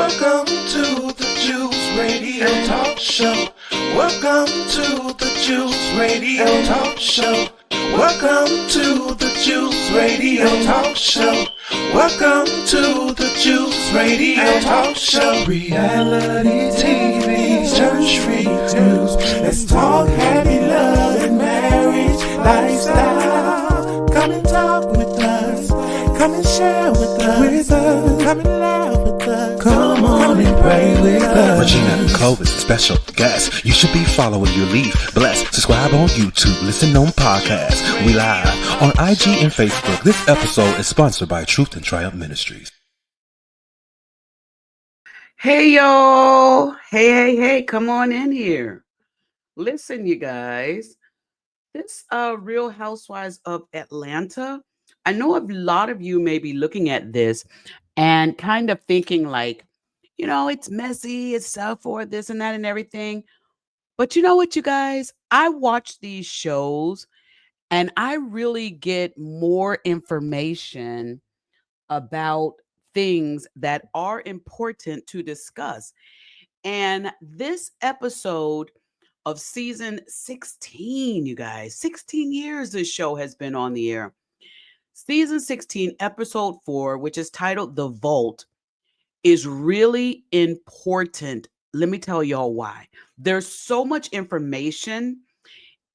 Welcome to the Juice Radio Talk Show. Welcome to the Juice Radio Talk Show. Welcome to the Juice Radio Talk Show. Welcome to the Juice Radio Talk Show. Reality TV's church reviews. Let's talk happy love and marriage lifestyle. Come and talk with us. Come and share with us. Come and laugh with us. Come on and pray with us. Regina and Clovis, special guests. You should be following your lead. Bless. Subscribe on YouTube. Listen on podcasts. We live on IG and Facebook. This episode is sponsored by Truth and Triumph Ministries. Hey, y'all. Hey. Come on in here. Listen, you guys. This Real Housewives of Atlanta. I know a lot of you may be looking at this and kind of thinking like, it's messy, it's so forth, this and that and everything. But you know what, you guys? I watch these shows and I really get more information about things that are important to discuss. And this episode of season 16, you guys, 16 years this show has been on the air. Season 16, episode 4, which is titled The Vault, is really important. Let me tell y'all why. There's so much information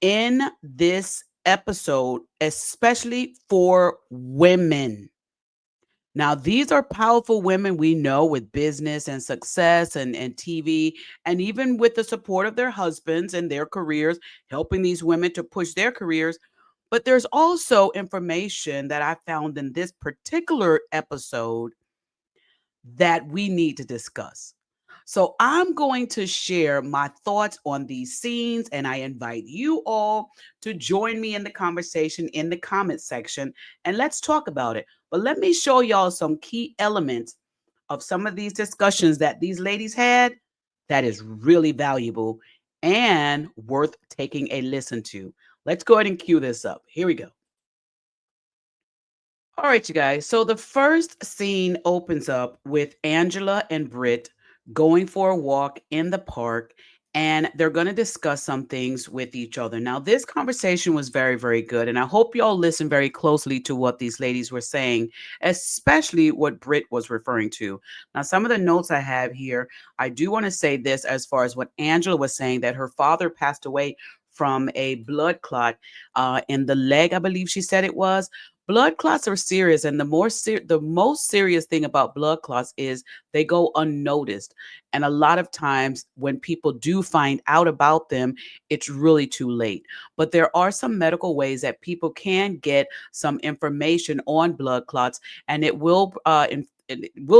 in this episode, especially for women. Now, these are powerful women we know with business and success and TV, and even with the support of their husbands and their careers, helping these women to push their careers. But there's also information that I found in this particular episode that we need to discuss. So I'm going to share my thoughts on these scenes, and I invite you all to join me in the conversation in the comment section, and let's talk about it. But let me show y'all some key elements of some of these discussions that these ladies had that is really valuable and worth taking a listen to. Let's go ahead and cue this up. Here we go. All right, you guys. So the first scene opens up with Angela and Britt going for a walk in the park, and they're going to discuss some things with each other. Now, this conversation was very, very good, and I hope y'all listen very closely to what these ladies were saying, especially what Britt was referring to. Now, some of the notes I have here, I do want to say this as far as what Angela was saying, that her father passed away from a blood clot in the leg, I believe she said it was. Blood clots are serious, and the most serious thing about blood clots is they go unnoticed. And a lot of times when people do find out about them, it's really too late. But there are some medical ways that people can get some information on blood clots, and it will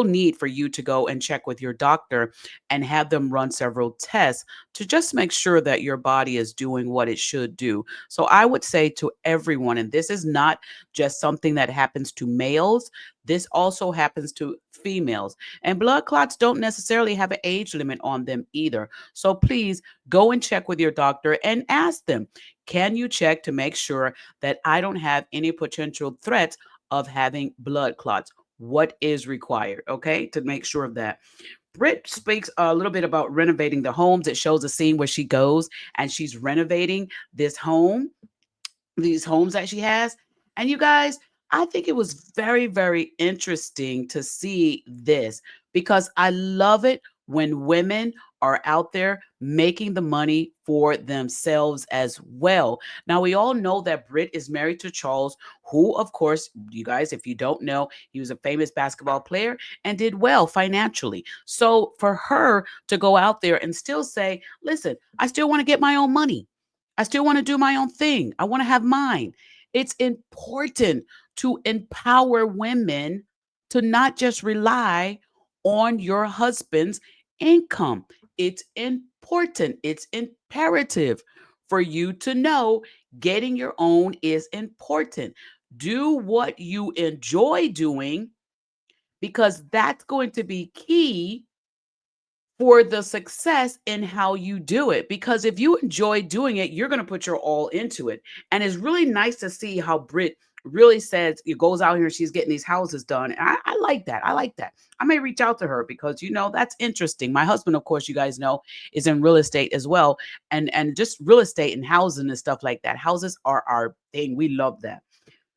need for you to go and check with your doctor and have them run several tests to just make sure that your body is doing what it should do. So I would say to everyone, and this is not just something that happens to males, this also happens to females. And blood clots don't necessarily have an age limit on them either. So please go and check with your doctor and ask them, can you check to make sure that I don't have any potential threats of having blood clots? What is required, okay, to make sure of that. Britt speaks a little bit about renovating the homes. It shows a scene where she goes and she's renovating these homes that she has. And you guys, I think it was very, very interesting to see this because I love it when women are out there making the money for themselves as well. Now, we all know that Britt is married to Charles, who, of course, you guys, if you don't know, he was a famous basketball player and did well financially. So for her to go out there and still say, listen, I still want to get my own money. I still want to do my own thing. I want to have mine. It's important to empower women to not just rely on your husband's income. It's important. It's imperative for you to know getting your own is important. Do what you enjoy doing because that's going to be key for the success in how you do it. Because if you enjoy doing it, you're going to put your all into it. And it's really nice to see how Britt really says it goes out here and she's getting these houses done. And I like that. I like that. I may reach out to her because that's interesting. My husband, of course, you guys know, is in real estate as well, and just real estate and housing and stuff like that. Houses are our thing. We love that.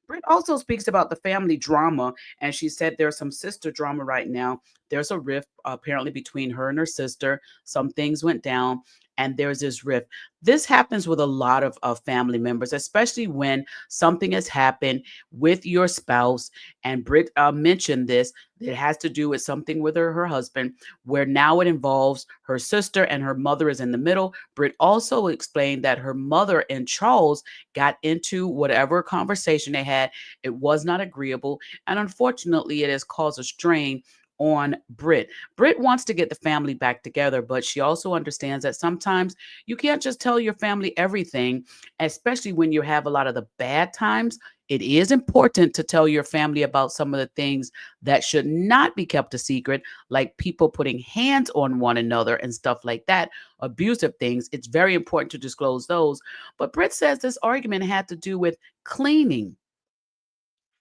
Britt also speaks about the family drama, and she said there's some sister drama right now. There's a rift apparently between her and her sister. Some things went down, and there's this rift. This happens with a lot of family members, especially when something has happened with your spouse. And Britt mentioned this. It has to do with something with her husband, where now it involves her sister and her mother is in the middle. Britt also explained that her mother and Charles got into whatever conversation they had. It was not agreeable. And unfortunately, it has caused a strain on Britt. Britt wants to get the family back together, but she also understands that sometimes you can't just tell your family everything, especially when you have a lot of the bad times. It is important to tell your family about some of the things that should not be kept a secret, like people putting hands on one another and stuff like that, abusive things. It's very important to disclose those. But Britt says this argument had to do with cleaning,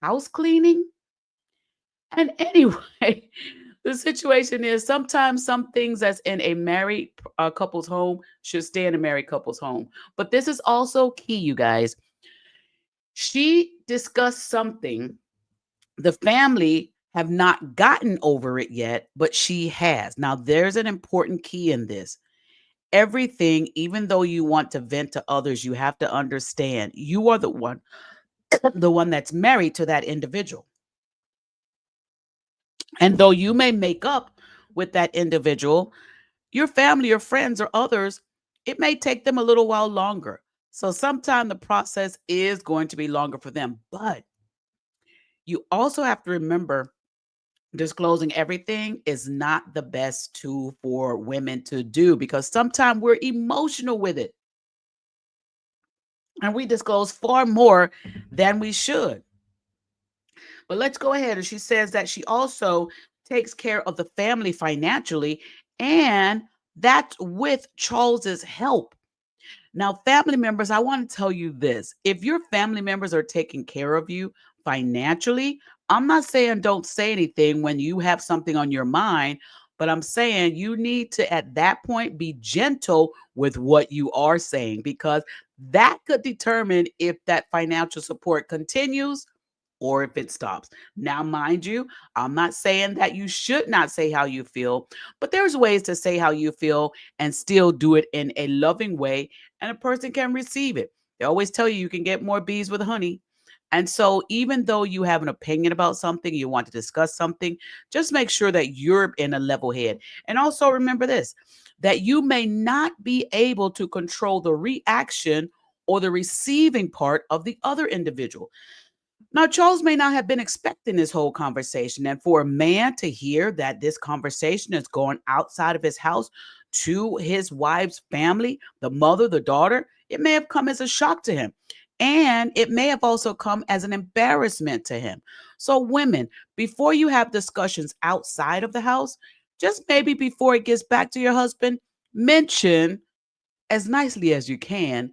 house cleaning. And anyway, the situation is sometimes some things that's in a married couple's home should stay in a married couple's home. But this is also key, you guys. She discussed something. The family have not gotten over it yet, but she has. Now, there's an important key in this. Everything, even though you want to vent to others, you have to understand you are the one, the one that's married to that individual. And though you may make up with that individual, your family or friends or others, it may take them a little while longer. So sometimes the process is going to be longer for them. But you also have to remember disclosing everything is not the best tool for women to do because sometimes we're emotional with it and we disclose far more than we should. But let's go ahead. And she says that she also takes care of the family financially, and that's with Charles's help. Now, family members, I want to tell you this. If your family members are taking care of you financially, I'm not saying don't say anything when you have something on your mind, but I'm saying you need to, at that point, be gentle with what you are saying because that could determine if that financial support continues or if it stops. Now, mind you, I'm not saying that you should not say how you feel, but there's ways to say how you feel and still do it in a loving way, and a person can receive it. They always tell you can get more bees with honey. And so, even though you have an opinion about something, you want to discuss something, just make sure that you're in a level head. And also remember this that you may not be able to control the reaction or the receiving part of the other individual. Now, Charles may not have been expecting this whole conversation. And for a man to hear that this conversation is going outside of his house to his wife's family, the mother, the daughter, it may have come as a shock to him. And it may have also come as an embarrassment to him. So, women, before you have discussions outside of the house, just maybe before it gets back to your husband, mention as nicely as you can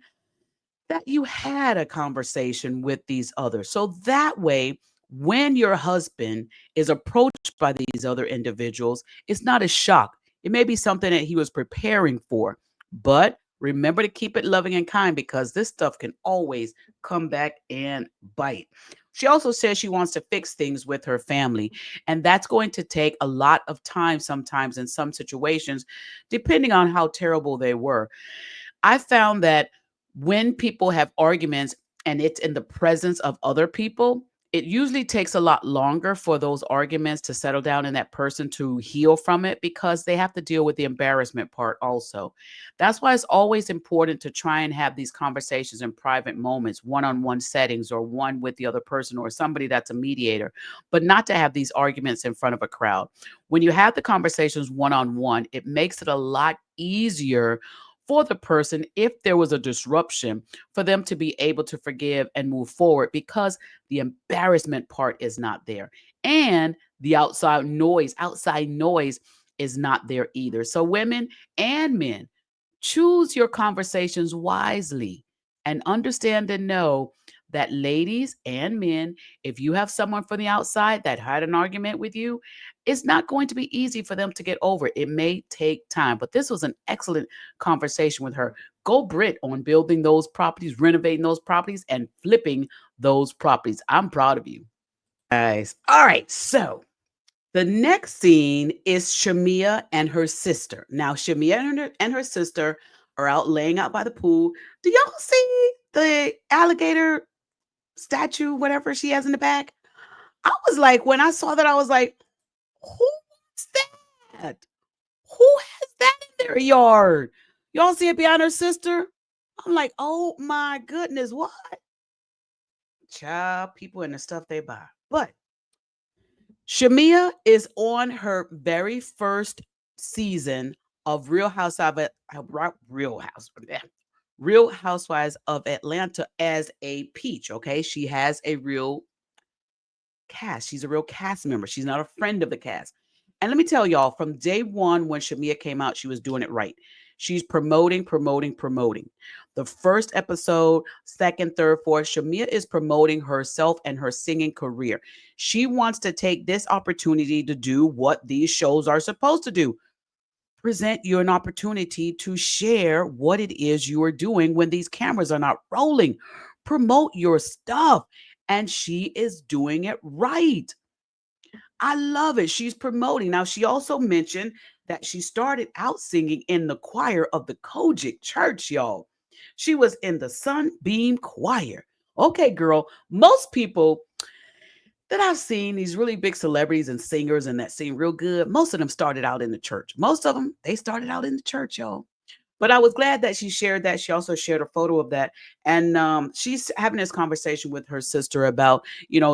that you had a conversation with these others. So that way, when your husband is approached by these other individuals, it's not a shock. It may be something that he was preparing for. But remember to keep it loving and kind because this stuff can always come back and bite. She also says she wants to fix things with her family, and that's going to take a lot of time sometimes in some situations, depending on how terrible they were. I found that when people have arguments and it's in the presence of other people, it usually takes a lot longer for those arguments to settle down and that person to heal from it because they have to deal with the embarrassment part also. That's why it's always important to try and have these conversations in private moments, one on one settings, or one with the other person or somebody that's a mediator, but not to have these arguments in front of a crowd. When you have the conversations one on one, it makes it a lot easier for the person, if there was a disruption, for them to be able to forgive and move forward because the embarrassment part is not there. And the outside noise is not there either. So, women and men, choose your conversations wisely and understand and know that ladies and men, if you have someone from the outside that had an argument with you, it's not going to be easy for them to get over it. It may take time, but this was an excellent conversation with her. Go Brit on building those properties, renovating those properties, and flipping those properties. I'm proud of you guys. All right, so the next scene is Shamia and her sister. Now, Shamia and her sister are out laying out by the pool. Do y'all see the alligator statue, whatever she has in the back? I was like, when I saw that, I was like, who's that? Who has that in their yard? Y'all see it behind her sister? I'm like, oh my goodness, what? Child, people and the stuff they buy. But Shamia is on her very first season of Real Housewives of Atlanta as a peach. Okay, she has a real cast. She's a real cast member. She's not a friend of the cast. And let me tell y'all, from day one when Shamia came out, she was doing it right. She's promoting. The first episode, second, third, fourth, Shamia is promoting herself and her singing career. She wants to take this opportunity to do what these shows are supposed to do. Present you an opportunity to share what it is you are doing when these cameras are not rolling. Promote your stuff. And she is doing it right. I love it. She's promoting. Now, she also mentioned that she started out singing in the choir of the Kojic Church, y'all. She was in the Sunbeam Choir. Okay, girl, most people that I've seen, these really big celebrities and singers and that sing real good, most of them started out in the church. Most of them, they started out in the church, y'all. But I was glad that she shared that. She also shared a photo of that. And she's having this conversation with her sister about,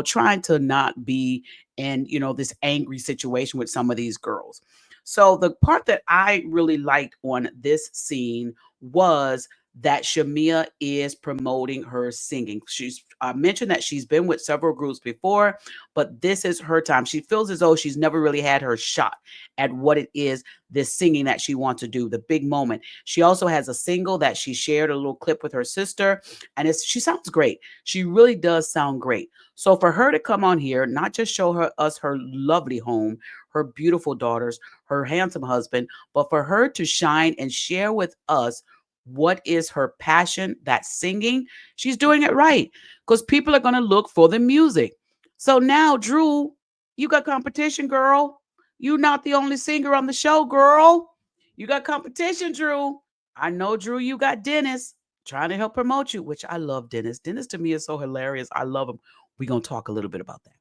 trying to not be in, this angry situation with some of these girls. So the part that I really liked on this scene was that Shamia is promoting her singing. She's mentioned that she's been with several groups before, but this is her time. She feels as though she's never really had her shot at what it is, this singing that she wants to do, the big moment. She also has a single that she shared a little clip with her sister, and she sounds great. She really does sound great. So for her to come on here, not just show us her lovely home, her beautiful daughters, her handsome husband, but for her to shine and share with us what is her passion, that singing, she's doing it right, because people are going to look for the music. So now, Drew, you got competition, girl. You're not the only singer on the show, girl. You got competition, Drew. I know, Drew, you got Dennis trying to help promote you, which I love Dennis. Dennis to me is so hilarious. I love him. We're going to talk a little bit about that.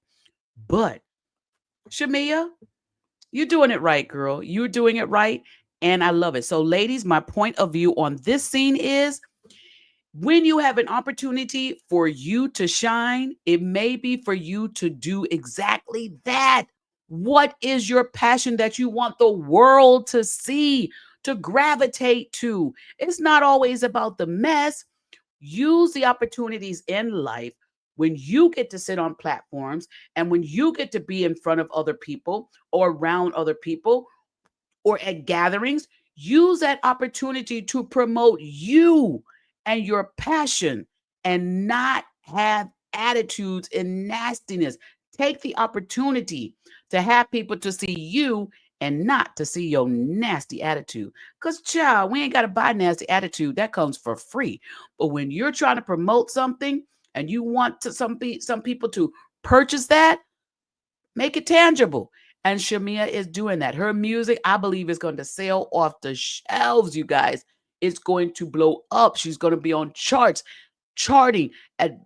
But Shamia, you're doing it right, girl. You're doing it right. And I love it. So, ladies, my point of view on this scene is, when you have an opportunity for you to shine, it may be for you to do exactly that. What is your passion that you want the world to see, to gravitate to? It's not always about the mess. Use the opportunities in life when you get to sit on platforms and when you get to be in front of other people or around other people or at gatherings. Use that opportunity to promote you and your passion, and not have attitudes and nastiness. Take the opportunity to have people to see you and not to see your nasty attitude. Because, child, we ain't got to buy nasty attitude. That comes for free. But when you're trying to promote something and you want some people to purchase that, make it tangible. And Shamia is doing that. Her music, I believe, is going to sail off the shelves, you guys. It's going to blow up. She's going to be on charts, charting at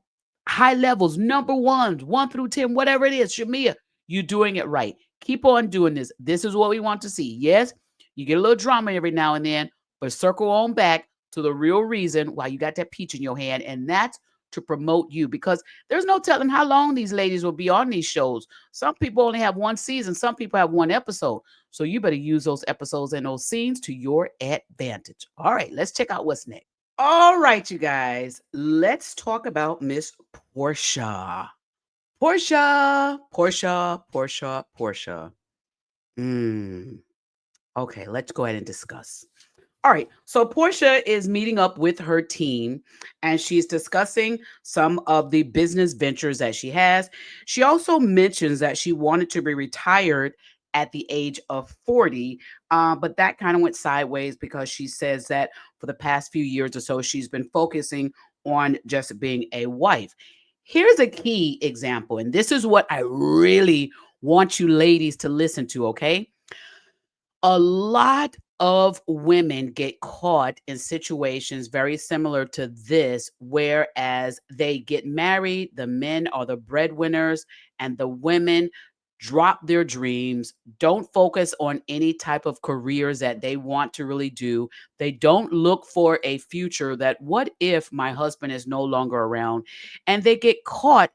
high levels, number ones, 1 through 10, whatever it is. Shamia, you're doing it right. Keep on doing this. This is what we want to see. Yes, you get a little drama every now and then, but circle on back to the real reason why you got that peach in your hand, and that's to promote you, because there's no telling how long these ladies will be on these shows. Some people only have one season, some people have one episode. So you better use those episodes and those scenes to your advantage. All right, let's check out what's next. All right, you guys, let's talk about Miss Porsha. Porsha. Okay, let's go ahead and discuss. All right. So Portia is meeting up with her team and she's discussing some of the business ventures that she has. She also mentions that she wanted to be retired at the age of 40, but that kind of went sideways because she says that for the past few years or so, she's been focusing on just being a wife. Here's a key example, and this is what I really want you ladies to listen to, okay? A lot of women get caught in situations very similar to this, whereas they get married, the men are the breadwinners, and the women drop their dreams, don't focus on any type of careers that they want to really do. They don't look for a future that, what if my husband is no longer around? And they get caught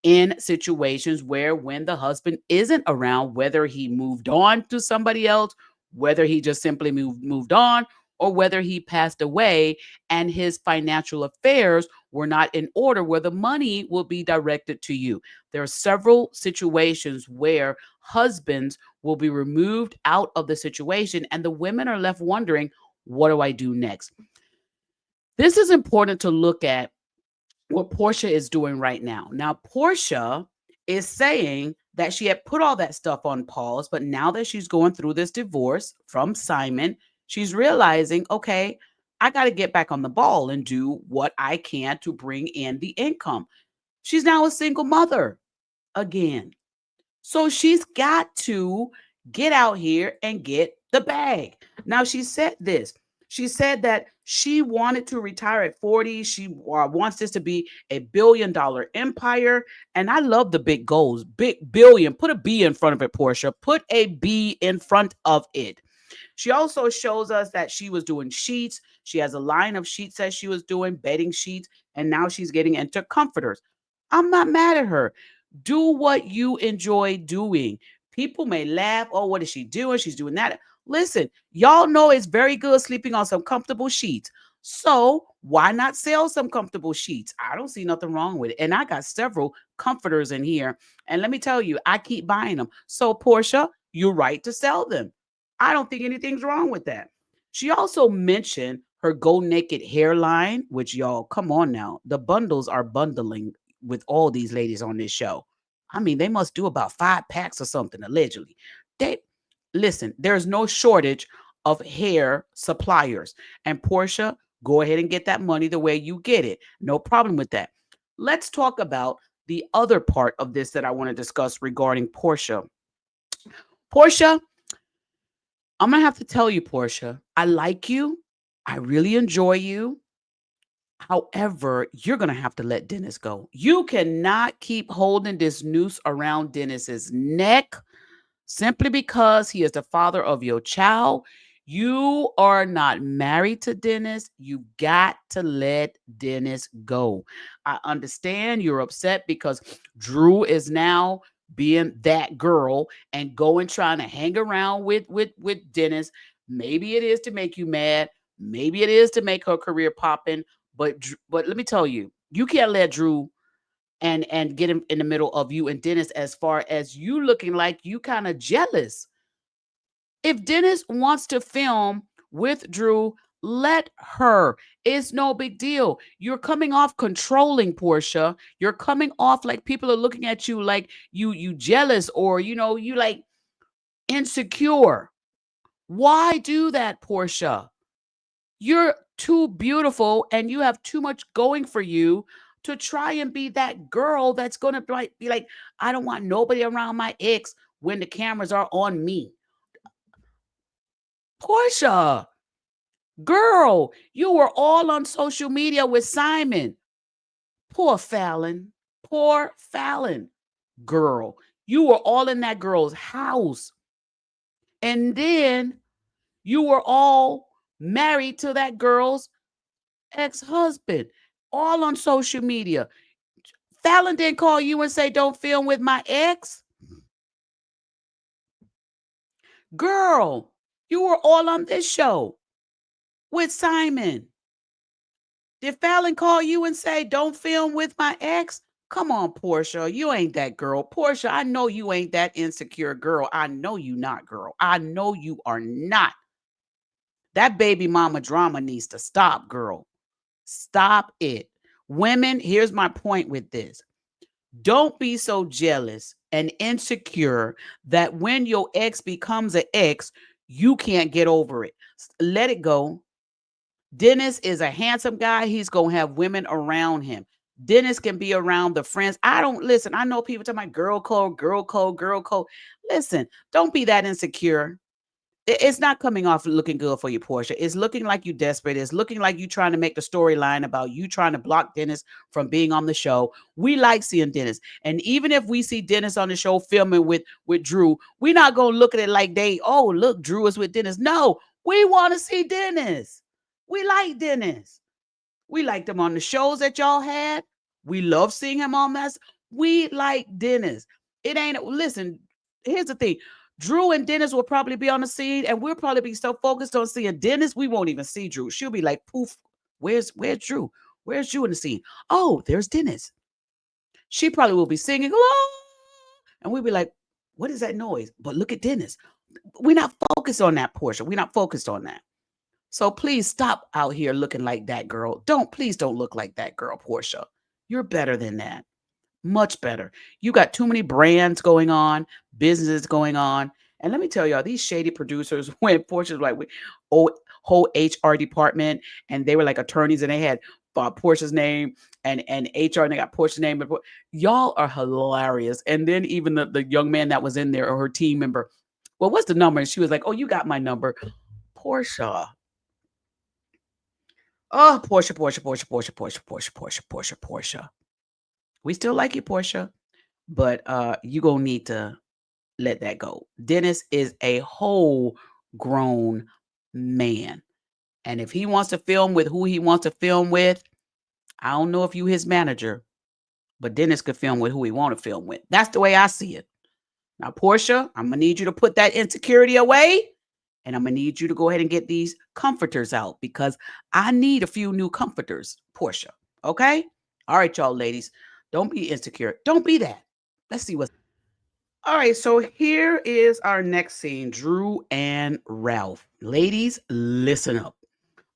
in situations where when the husband isn't around, whether he moved on to somebody else, whether he just simply moved on, or whether he passed away and his financial affairs were not in order, where the money will be directed to you. There are several situations where husbands will be removed out of the situation and the women are left wondering, what do I do next? This is important to look at what Portia is doing right now. Now, Portia is saying that she had put all that stuff on pause, but now that she's going through this divorce from Simon, she's realizing, okay, I got to get back on the ball and do what I can to bring in the income. She's now a single mother again. So she's got to get out here and get the bag. Now, she said this. She said that she wanted to retire at 40. She wants this to be a $1 billion empire. And I love the big goals. Big billion. Put a B in front of it, Portia. Put a B in front of it. She also shows us that she was doing sheets. She has a line of sheets that she was doing, bedding sheets, and now she's getting into comforters. I'm not mad at her. Do what you enjoy doing. People may laugh, oh, what is she doing? She's doing that. Listen, y'all know it's very good sleeping on some comfortable sheets. So why not sell some comfortable sheets? I don't see nothing wrong with it. And I got several comforters in here. And let me tell you, I keep buying them. So, Portia, you're right to sell them. I don't think anything's wrong with that. She also mentioned her Go Naked hairline, which y'all, come on now. The bundles are bundling with all these ladies on this show. I mean, they must do about 5 packs or something, allegedly. They listen, there's no shortage of hair suppliers. And Portia, go ahead and get that money the way you get it. No problem with that. Let's talk about the other part of this that I want to discuss regarding Portia. Portia, I'm gonna have to tell you, Portia, I like you. I really enjoy you. However, you're going to have to let Dennis go. You cannot keep holding this noose around Dennis's neck simply because he is the father of your child. You are not married to Dennis. You got to let Dennis go. I understand you're upset because Drew is now being that girl and going trying to hang around with Dennis. Maybe it is to make you mad. Maybe it is to make her career popping. But let me tell you, you can't let Drew and get him in the middle of you and Dennis as far as you looking like you kind of jealous. If Dennis wants to film with Drew, let her. It's no big deal. You're coming off controlling, Portia. You're coming off like people are looking at you like you jealous or you like insecure. Why do that, Portia? You're too beautiful and you have too much going for you to try and be that girl that's going to be like, I don't want nobody around my ex when the cameras are on me. Portia, girl, you were all on social media with Simon. Poor Fallon. Poor Fallon. Girl, you were all in that girl's house. And then you were all married to that girl's ex-husband, all on social media. Fallon didn't call you and say, don't film with my ex. Girl, you were all on this show with Simon. Did Fallon call you and say, don't film with my ex? Come on, Portia. You ain't that girl. Portia, I know you ain't that insecure girl. I know you not, girl. I know you are not. That baby mama drama needs to stop, girl. Stop it. Women, here's my point with this. Don't be so jealous and insecure that when your ex becomes an ex, you can't get over it. Let it go. Dennis is a handsome guy. He's going to have women around him. Dennis can be around the friends. I don't listen. I know people talking about girl code, girl code, girl code. Listen, don't be that insecure. It's not coming off looking good for you, Porsha. It's looking like you desperate. It's looking like you trying to make the storyline about you trying to block Dennis from being on the show. We like seeing Dennis. And even if we see Dennis on the show filming with Drew, we're not going to look at it like oh, look, Drew is with Dennis. No, we want to see Dennis. We like Dennis. We liked him on the shows that y'all had. We love seeing him on that. We like Dennis. It ain't, listen, here's the thing. Drew and Dennis will probably be on the scene, and we'll probably be so focused on seeing Dennis, we won't even see Drew. She'll be like, poof, where's Drew? Where's Drew in the scene? Oh, there's Dennis. She probably will be singing, oh, and we'll be like, what is that noise? But look at Dennis. We're not focused on that portion. We're not focused on that. So please stop out here looking like that girl. Please don't look like that girl, Porsha. You're better than that. Much better. You got too many brands going on, businesses going on. And let me tell y'all, these shady producers, when Porsha's like, whole HR department, and they were like attorneys, and they had Porsha's name and HR, and they got Porsha's name. Y'all are hilarious. And then even the young man that was in there, or her team member, well, what's the number? And she was like, oh, you got my number. Porsha. Oh, Porsha. We still like you, Porsha, but you gonna need to let that go. Dennis is a whole grown man. And if he wants to film with who he wants to film with, I don't know if you his manager, but Dennis could film with who he want to film with. That's the way I see it. Now, Porsha, I'm gonna need you to put that insecurity away. And I'm going to need you to go ahead and get these comforters out, because I need a few new comforters, Porsha. Okay? All right, y'all ladies. Don't be insecure. Don't be that. Let's see what's. All right, so here is our next scene, Drew and Ralph. Ladies, listen up.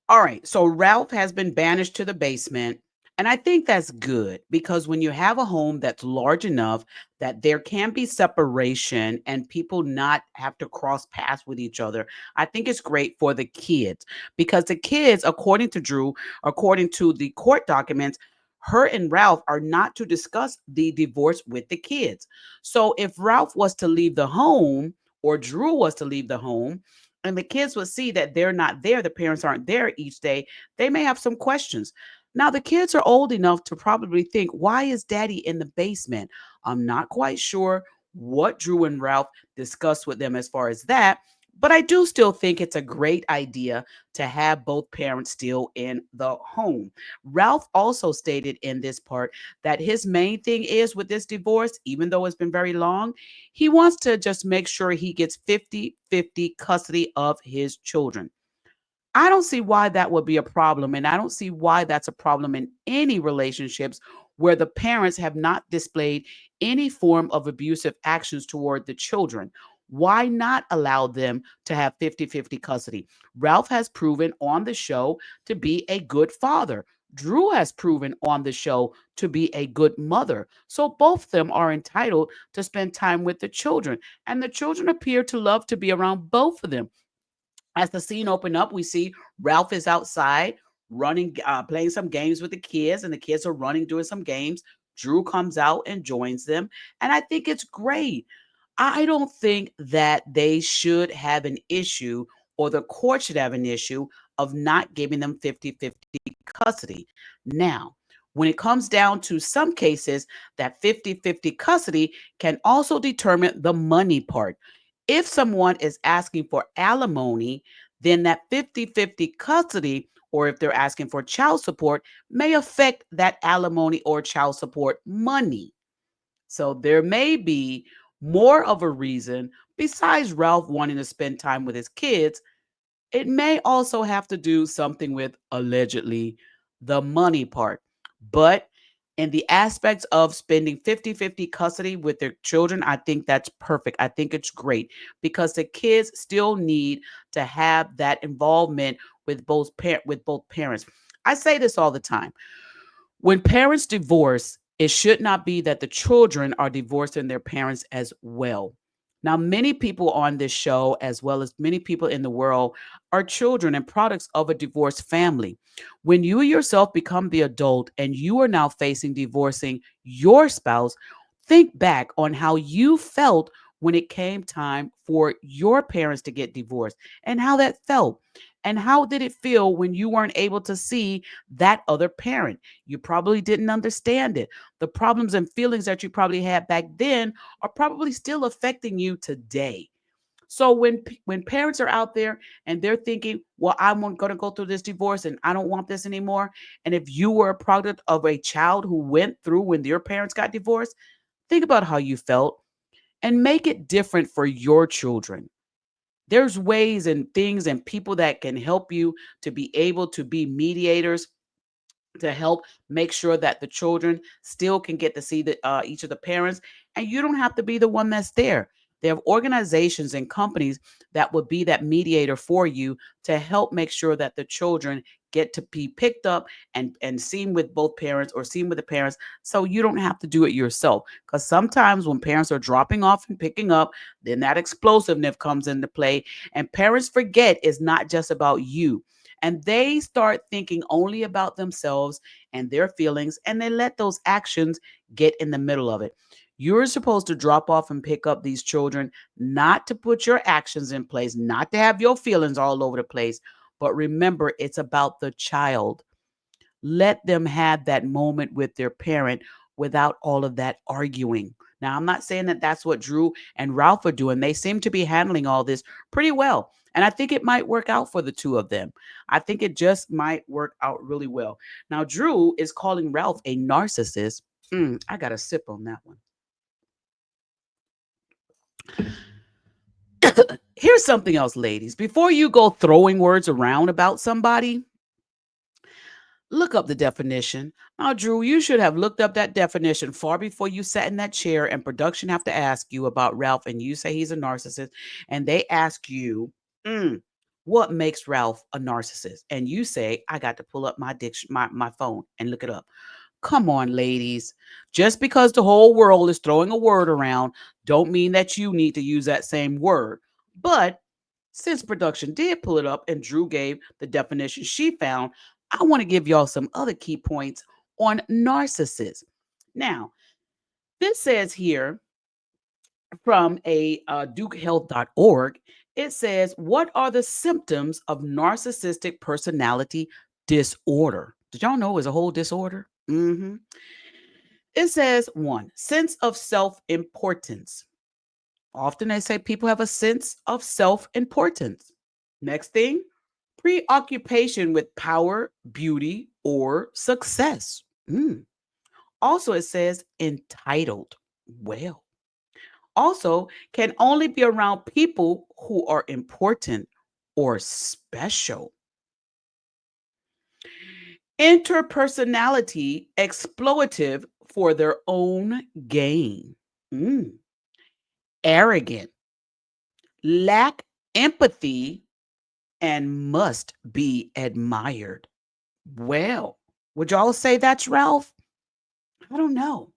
All right, so Ralph has been banished to the basement. And I think that's good, because when you have a home that's large enough that there can be separation and people not have to cross paths with each other, I think it's great for the kids, because the kids, according to Drew, according to the court documents, her and Ralph are not to discuss the divorce with the kids. So if Ralph was to leave the home, or Drew was to leave the home, and the kids would see that they're not there, the parents aren't there each day, they may have some questions. Now, the kids are old enough to probably think, why is daddy in the basement? I'm not quite sure what Drew and Ralph discussed with them as far as that, but I do still think it's a great idea to have both parents still in the home. Ralph also stated in this part that his main thing is with this divorce, even though it's been very long, he wants to just make sure he gets 50-50 custody of his children. I don't see why that would be a problem. And I don't see why that's a problem in any relationships where the parents have not displayed any form of abusive actions toward the children. Why not allow them to have 50-50 custody? Ralph has proven on the show to be a good father. Drew has proven on the show to be a good mother. So both of them are entitled to spend time with the children. And the children appear to love to be around both of them. As the scene opened up, we see Ralph is outside running, playing some games with the kids, and the kids are running, doing some games. Drew comes out and joins them, and I think it's great. I don't think that they should have an issue, or the court should have an issue of not giving them 50-50 custody. Now, when it comes down to some cases, that 50-50 custody can also determine the money part. If someone is asking for alimony, then that 50-50 custody, or if they're asking for child support, may affect that alimony or child support money. So there may be more of a reason, besides Ralph wanting to spend time with his kids. It may also have to do something with, allegedly, the money part. But In the aspects of spending 50-50 custody with their children, I think that's perfect. I think it's great because the kids still need to have that involvement with both parents. I say this all the time. When parents divorce, it should not be that the children are divorcing their parents as well. Now, many people on this show, as well as many people in the world, are children and products of a divorced family. When you yourself become the adult and you are now facing divorcing your spouse, think back on how you felt when it came time for your parents to get divorced and how that felt. And how did it feel when you weren't able to see that other parent? You probably didn't understand it. The problems and feelings that you probably had back then are probably still affecting you today. So when parents are out there and they're thinking, "Well, I'm going to go through this divorce and I don't want this anymore," and if you were a product of a child who went through when your parents got divorced, think about how you felt and make it different for your children. There's ways and things and people that can help you to be able to be mediators to help make sure that the children still can get to see each of the parents, and you don't have to be the one that's there. There are organizations and companies that would be that mediator for you to help make sure that the children get to be picked up and seen with both parents or seen with the parents, so you don't have to do it yourself. Because sometimes when parents are dropping off and picking up, then that explosiveness comes into play, and parents forget it's not just about you, and they start thinking only about themselves and their feelings, and they let those actions get in the middle of it. You're supposed to drop off and pick up these children, not to put your actions in place, not to have your feelings all over the place, but remember, it's about the child. Let them have that moment with their parent without all of that arguing. Now, I'm not saying that that's what Drew and Ralph are doing. They seem to be handling all this pretty well. And I think it might work out for the two of them. I think it just might work out really well. Now, Drew is calling Ralph a narcissist. I got a sip on that one. Here's something else, ladies. Before you go throwing words around about somebody, look up the definition. Now, Drew, you should have looked up that definition far before you sat in that chair and production have to ask you about Ralph and you say he's a narcissist and they ask you, what makes Ralph a narcissist? And you say, I got to pull up my phone and look it up. Come on, ladies. Just because the whole world is throwing a word around, don't mean that you need to use that same word. But since production did pull it up and Drew gave the definition she found, I want to give y'all some other key points on narcissists. Now, this says here from a dukehealth.org, it says, what are the symptoms of narcissistic personality disorder? Did y'all know it was a whole disorder? It says, one, sense of self importance. Often they say people have a sense of self importance. Next thing, preoccupation with power, beauty, or success. Also, it says entitled. Well, also can only be around people who are important or special. Interpersonality exploitative for their own gain. Arrogant, lack empathy, and must be admired. Well, would y'all say that's Ralph? I don't know.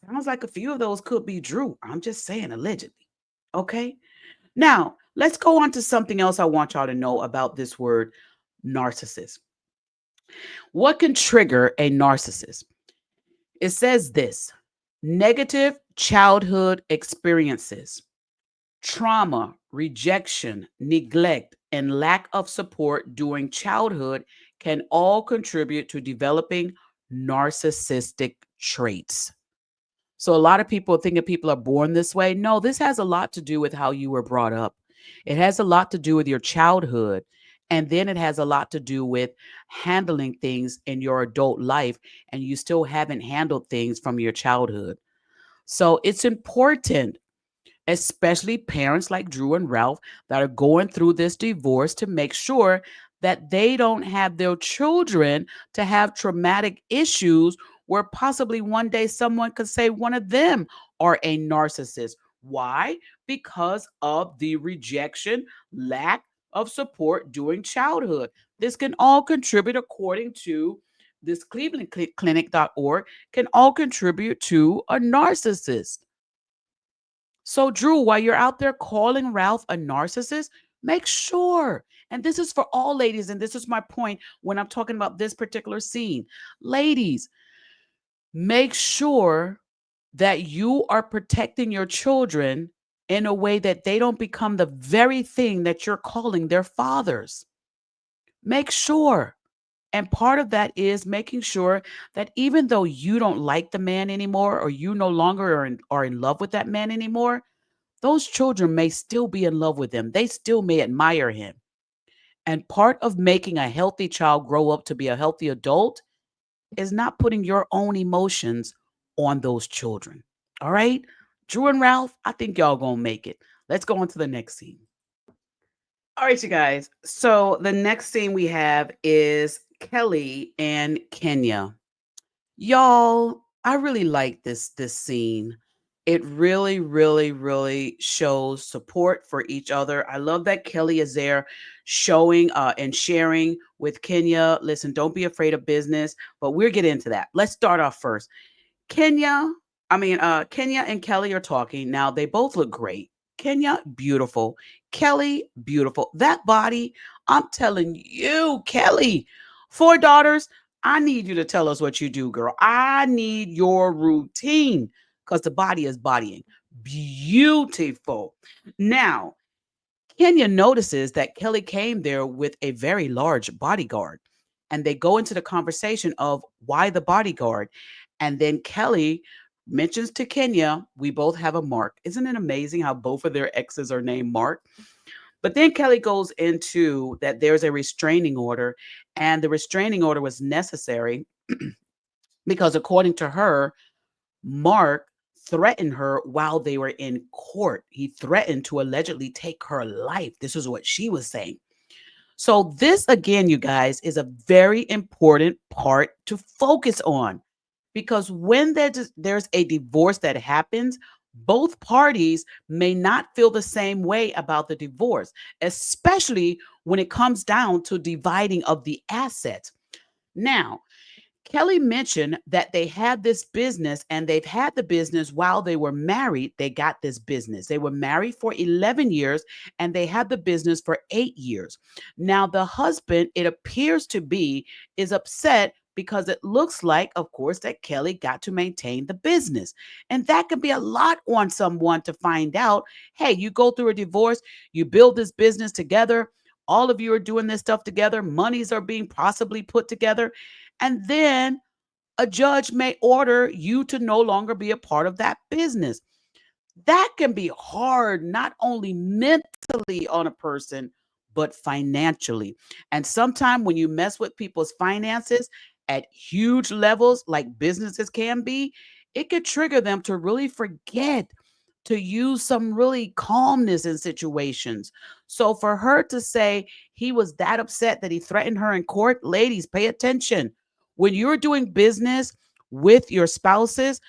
Sounds like a few of those could be Drew. I'm just saying, allegedly. Okay. Now, let's go on to something else I want y'all to know about this word narcissist. What can trigger a narcissist? It says this: negative childhood experiences, trauma, rejection, neglect, and lack of support during childhood can all contribute to developing narcissistic traits. So a lot of people think that people are born this way. No, this has a lot to do with how you were brought up. It has a lot to do with your childhood. And then it has a lot to do with handling things in your adult life, and you still haven't handled things from your childhood. So it's important, especially parents like Drew and Ralph that are going through this divorce, to make sure that they don't have their children to have traumatic issues where possibly one day someone could say one of them are a narcissist. Why? Because of the rejection, lack of support during childhood. This can all contribute, according to this clevelandclinic.org, can all contribute to a narcissist. So, Drew, while you're out there calling Ralph a narcissist, make sure, and this is for all ladies, and this is my point when I'm talking about this particular scene. Ladies, make sure that you are protecting your children in a way that they don't become the very thing that you're calling their fathers. Make sure. And part of that is making sure that even though you don't like the man anymore, or you no longer are in love with that man anymore, those children may still be in love with him. They still may admire him. And part of making a healthy child grow up to be a healthy adult is not putting your own emotions on those children. All right? Drew and Ralph, I think y'all gonna make it. Let's go on to the next scene. All right, you guys. So the next scene we have is Kelly and Kenya. Y'all, I really like this scene. It really, really, really shows support for each other. I love that Kelly is there showing and sharing with Kenya. Listen, don't be afraid of business, but we'll get into that. Let's start off first. Kenya and Kelly are talking. Now they both look great. Kenya, beautiful. Kelly, beautiful. That body, I'm telling you, Kelly, 4 daughters. I need you to tell us what you do, girl. I need your routine because the body is bodying. Beautiful. Now, Kenya notices that Kelly came there with a very large bodyguard, and they go into the conversation of why the bodyguard. And then Kelly mentions to Kenya, we both have a Mark. Isn't it amazing how both of their exes are named Mark? But then Kelly goes into that there's a restraining order, and the restraining order was necessary because, according to her, Mark threatened her while they were in court. He threatened to allegedly take her life. This is what she was saying. So, this again, you guys, is a very important part to focus on because when there's a divorce that happens, both parties may not feel the same way about the divorce, especially when it comes down to dividing of the assets. Now, Kelly mentioned that they had this business and they've had the business while they were married. They got this business. They were married for 11 years and they had the business for 8 years. Now, the husband, it appears to be, is upset because it looks like, of course, that Kelly got to maintain the business. And that can be a lot on someone to find out. Hey, you go through a divorce, you build this business together. All of you are doing this stuff together. Monies are being possibly put together. And then a judge may order you to no longer be a part of that business. That can be hard, not only mentally on a person, but financially. And sometimes when you mess with people's finances at huge levels, like businesses can be, it could trigger them to really forget to use some really calmness in situations. So for her to say he was that upset that he threatened her in court, ladies, pay attention. When you're doing business with your spouses,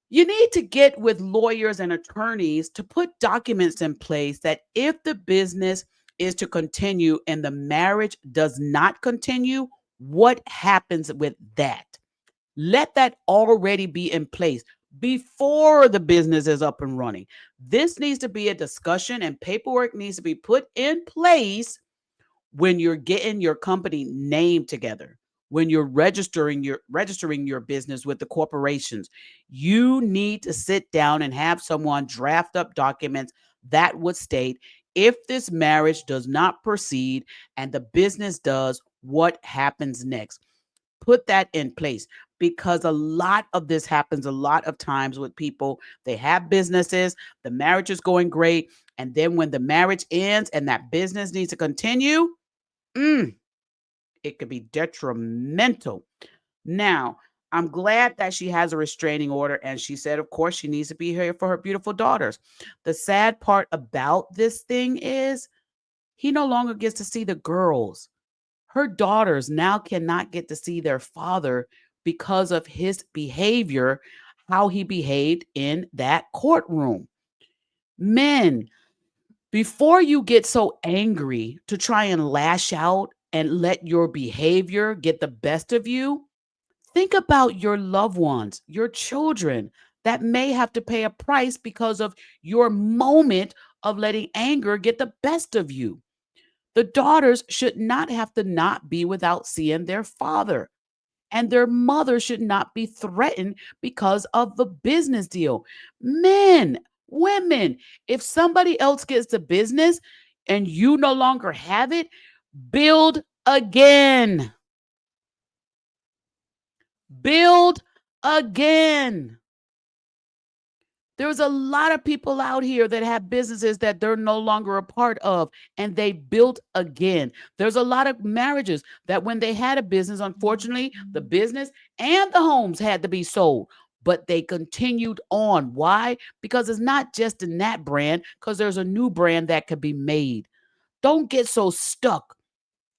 you need to get with lawyers and attorneys to put documents in place that if the business is to continue and the marriage does not continue, what happens with that? Let that already be in place before the business is up and running. This needs to be a discussion and paperwork needs to be put in place when you're getting your company name together, when you're registering your business with the corporations. You need to sit down and have someone draft up documents that would state, if this marriage does not proceed and the business does, what happens next. Put that in place because a lot of this happens a lot of times with people. They have businesses, the marriage is going great, and then when the marriage ends and that business needs to continue, mm, it could be detrimental. Now, I'm glad that she has a restraining order, and she said, of course, she needs to be here for her beautiful daughters. The sad part about this thing is he no longer gets to see the girls. Her daughters now cannot get to see their father because of his behavior, how he behaved in that courtroom. Men, before you get so angry to try and lash out and let your behavior get the best of you, think about your loved ones, your children that may have to pay a price because of your moment of letting anger get the best of you. The daughters should not have to not be without seeing their father, and their mother should not be threatened because of the business deal. Men, women, if somebody else gets the business and you no longer have it, build again. Build again. There's a lot of people out here that have businesses that they're no longer a part of, and they built again. There's a lot of marriages that when they had a business, unfortunately, the business and the homes had to be sold, but they continued on. Why? Because it's not just in that brand, because there's a new brand that could be made. Don't get so stuck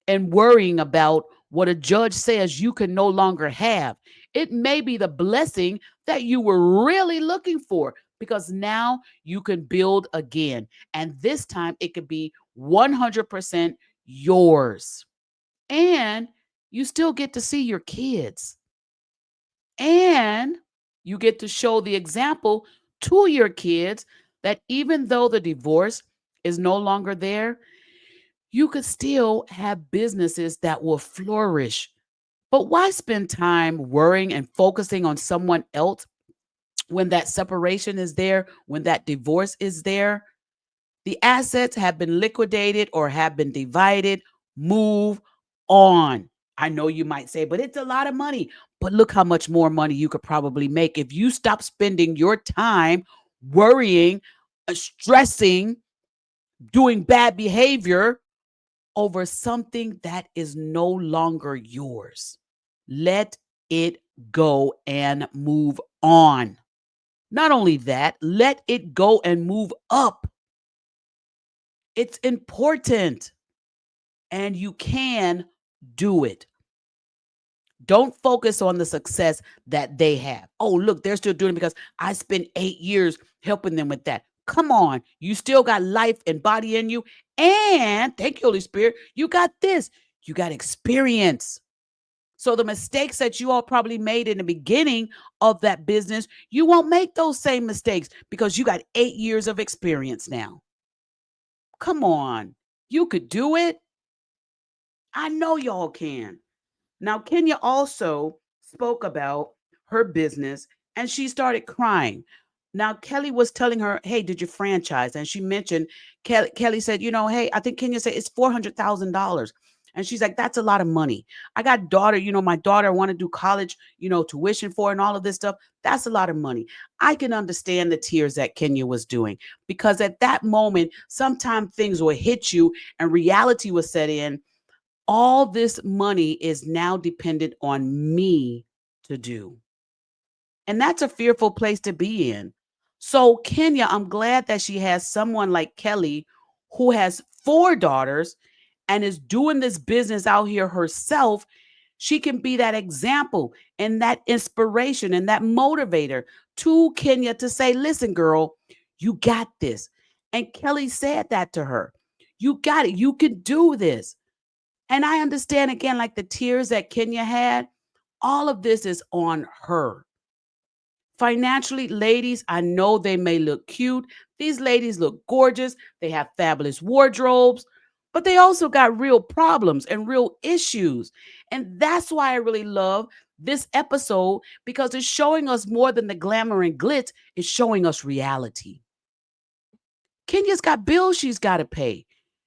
and worrying about what a judge says you can no longer have. It may be the blessing that you were really looking for, because now you can build again. And this time it could be 100% yours. And you still get to see your kids. And you get to show the example to your kids that even though the divorce is no longer there, you could still have businesses that will flourish. But why spend time worrying and focusing on someone else when that separation is there, when that divorce is there? The assets have been liquidated or have been divided. Move on. I know you might say, but it's a lot of money. But look how much more money you could probably make if you stop spending your time worrying, stressing, doing bad behavior over something that is no longer yours. Let it go and move on. Not only that, let it go and move up. It's important, and you can do it. Don't focus on the success that they have. Oh, look, they're still doing it because I spent 8 years helping them with that. Come on, you still got life and body in you. And thank you, Holy Spirit, you got this. You got experience. So the mistakes that you all probably made in the beginning of that business, you won't make those same mistakes because you got 8 years of experience now. Come on, you could do it. I know y'all can. Now, Kenya also spoke about her business and she started crying. Now, Kelly was telling her, hey, did you franchise? And she mentioned, Kelly said, hey, I think Kenya said it's $400,000. And she's like, that's a lot of money. I got daughter, my daughter want to do college, tuition for and all of this stuff. That's a lot of money. I can understand the tears that Kenya was doing because at that moment, sometimes things will hit you and reality will set in. All this money is now dependent on me to do. And that's a fearful place to be in. So, Kenya, I'm glad that she has someone like Kelly who has 4 daughters and is doing this business out here herself. She can be that example and that inspiration and that motivator to Kenya to say, listen, girl, you got this. And Kelly said that to her. You got it. You can do this. And I understand again, like the tears that Kenya had, all of this is on her. Financially, ladies, I know they may look cute. These ladies look gorgeous. They have fabulous wardrobes, but they also got real problems and real issues. And that's why I really love this episode because it's showing us more than the glamour and glitz. It's showing us reality. Kenya's got bills she's got to pay.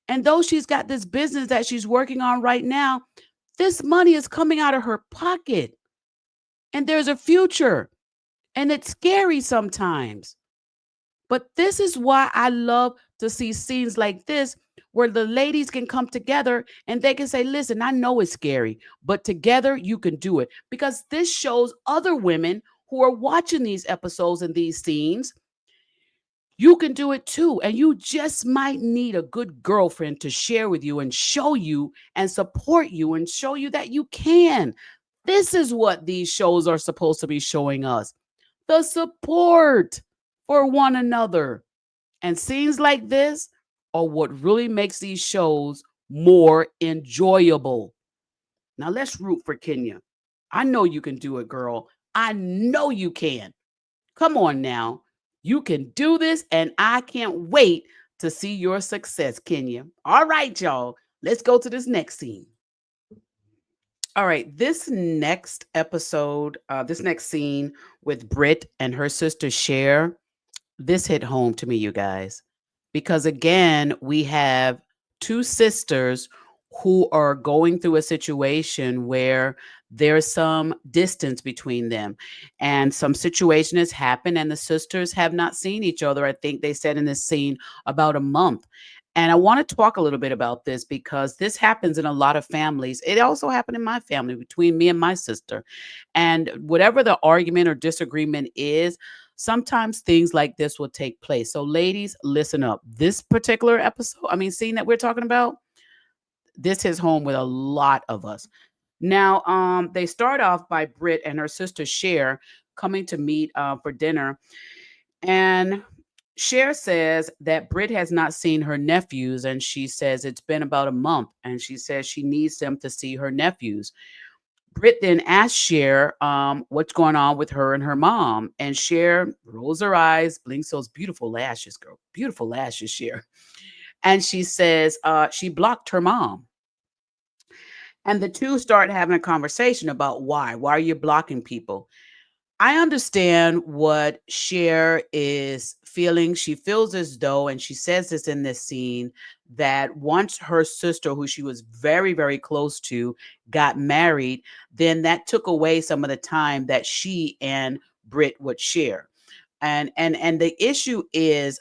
And though she's got this business that she's working on right now, this money is coming out of her pocket. And there's a future. And it's scary sometimes. But this is why I love to see scenes like this where the ladies can come together and they can say, listen, I know it's scary, but together you can do it. Because this shows other women who are watching these episodes and these scenes, you can do it too. And you just might need a good girlfriend to share with you and show you and support you and show you that you can. This is what these shows are supposed to be showing us: the support for one another. And scenes like this are what really makes these shows more enjoyable. Now let's root for Kenya. I know you can do it, girl. I know you can. Come on now. You can do this, and I can't wait to see your success, Kenya. All right, y'all. Let's go to this next scene. All right, this next scene with Britt and her sister Cher, this hit home to me, you guys, because again, we have two sisters who are going through a situation where there's some distance between them and some situation has happened and the sisters have not seen each other. I think they said in this scene about a month. And I want to talk a little bit about this because this happens in a lot of families. It also happened in my family between me and my sister. And whatever the argument or disagreement is, sometimes things like this will take place. So, ladies, listen up. This particular scene that we're talking about, this hits home with a lot of us. Now, they start off by Britt and her sister Cher coming to meet for dinner, and Cher says that Britt has not seen her nephews, and she says it's been about a month, and she says she needs them to see her nephews. Britt then asks Cher what's going on with her and her mom, and Cher rolls her eyes, blinks those beautiful lashes, girl, beautiful lashes, Cher, and she says she blocked her mom. And the two start having a conversation about why. Why are you blocking people? I understand what Cher is feeling. She feels as though, and she says this in this scene, that once her sister, who she was very, very close to, got married, then that took away some of the time that she and Britt would share. And the issue is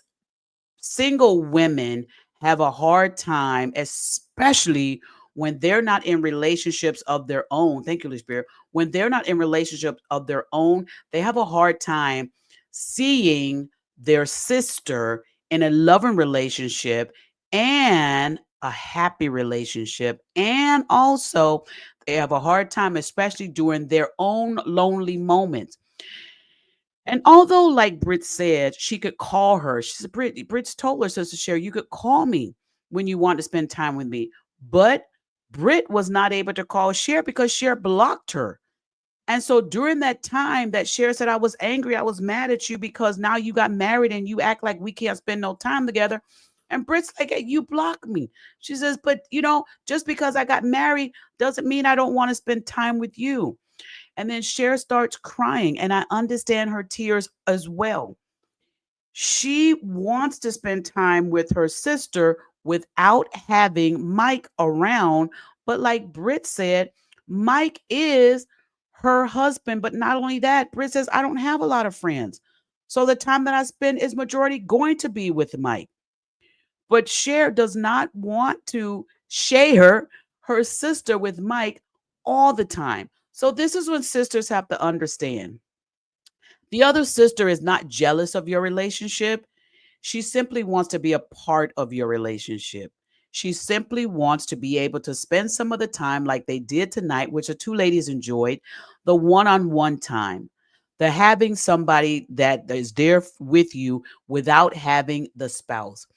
single women have a hard time, especially when they're not in relationships of their own. Thank you, Holy Spirit. When they're not in relationships of their own, they have a hard time seeing their sister in a loving relationship and a happy relationship. And also, they have a hard time, especially during their own lonely moments. And although, like Britt said, she could call her, she said, Britt's told her sister Cher, you could call me when you want to spend time with me. But Britt was not able to call Cher because Cher blocked her. And so during that time that Cher said, I was angry, I was mad at you because now you got married and you act like we can't spend no time together. And Britt's like, hey, you blocked me. She says, but just because I got married doesn't mean I don't want to spend time with you. And then Cher starts crying, and I understand her tears as well. She wants to spend time with her sister without having Mike around. But like Britt said, Mike is her husband. But not only that, Britt says, I don't have a lot of friends. So the time that I spend is majority going to be with Mike. But Cher does not want to share her sister with Mike all the time. So this is when sisters have to understand. The other sister is not jealous of your relationship. She simply wants to be a part of your relationship. She simply wants to be able to spend some of the time like they did tonight, which the two ladies enjoyed, the one-on-one time, the having somebody that is there with you without having the spouse.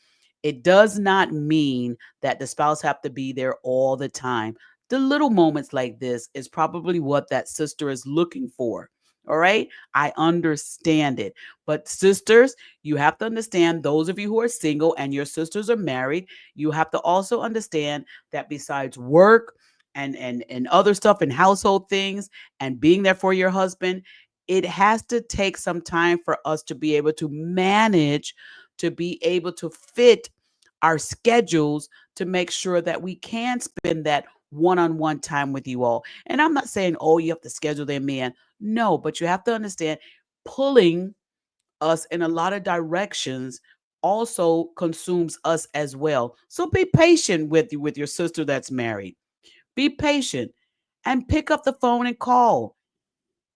It does not mean that the spouse have to be there all the time. The little moments like this is probably what that sister is looking for. All right. I understand it. But sisters, you have to understand, those of you who are single and your sisters are married, you have to also understand that besides work and other stuff and household things and being there for your husband, it has to take some time for us to be able to manage, to be able to fit our schedules to make sure that we can spend that one-on-one time with you all. And I'm not saying, oh, you have to schedule them in. No, but you have to understand, pulling us in a lot of directions also consumes us as well. So be patient with your sister that's married. Be patient and pick up the phone and call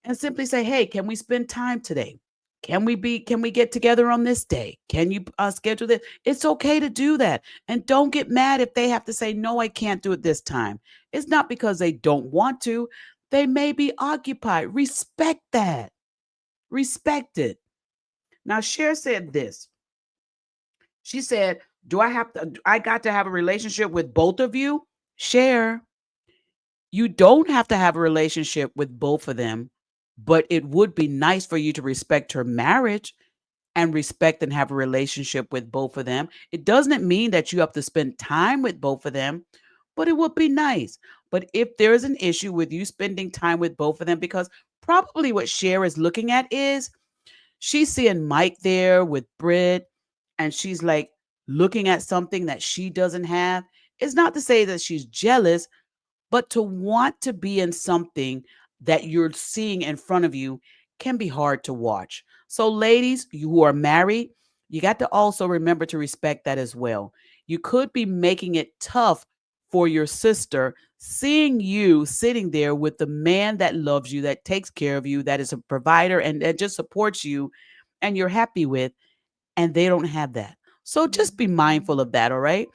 and simply say, hey, can we spend time today? Can we get together on this day? Can you schedule this? It's okay to do that. And don't get mad if they have to say, no, I can't do it this time. It's not because they don't want to. They may be occupied. Respect that. Respect it. Now, Cher said this. She said, I got to have a relationship with both of you? Cher, you don't have to have a relationship with both of them, but it would be nice for you to respect her marriage and respect and have a relationship with both of them. It doesn't mean that you have to spend time with both of them, but it would be nice. But if there is an issue with you spending time with both of them, because probably what Cher is looking at is she's seeing Mike there with Britt, and she's like looking at something that she doesn't have. It's not to say that she's jealous, but to want to be in something that you're seeing in front of you can be hard to watch. So, ladies, you who are married, you got to also remember to respect that as well. You could be making it tough for your sister seeing you sitting there with the man that loves you, that takes care of you, that is a provider and that just supports you and you're happy with, and they don't have that. So just be mindful of that, all right?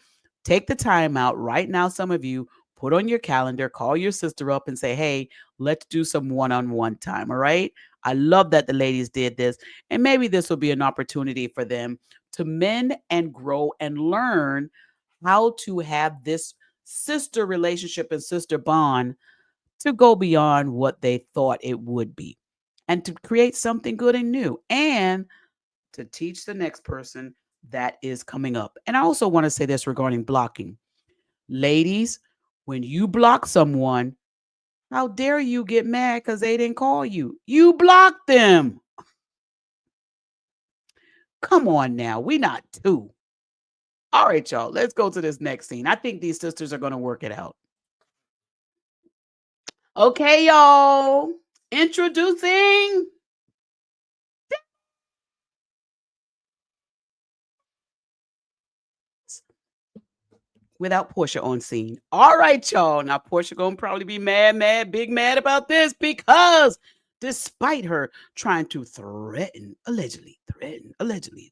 Take the time out right now. Some of you put on your calendar, call your sister up and say, hey, let's do some one on one time, all right? I love that the ladies did this. And maybe this will be an opportunity for them to mend and grow and learn how to have this sister relationship and sister bond to go beyond what they thought it would be and to create something good and new. And to teach the next person that is coming up. And I also want to say this regarding blocking. Ladies, when you block someone, how dare you get mad because they didn't call you? You blocked them. Come on now. We not two. All right, y'all. Let's go to this next scene. I think these sisters are going to work it out. Okay, y'all. Introducing without Porsha on scene. All right, y'all. Now Porsha gonna probably be big mad about this because despite her trying to allegedly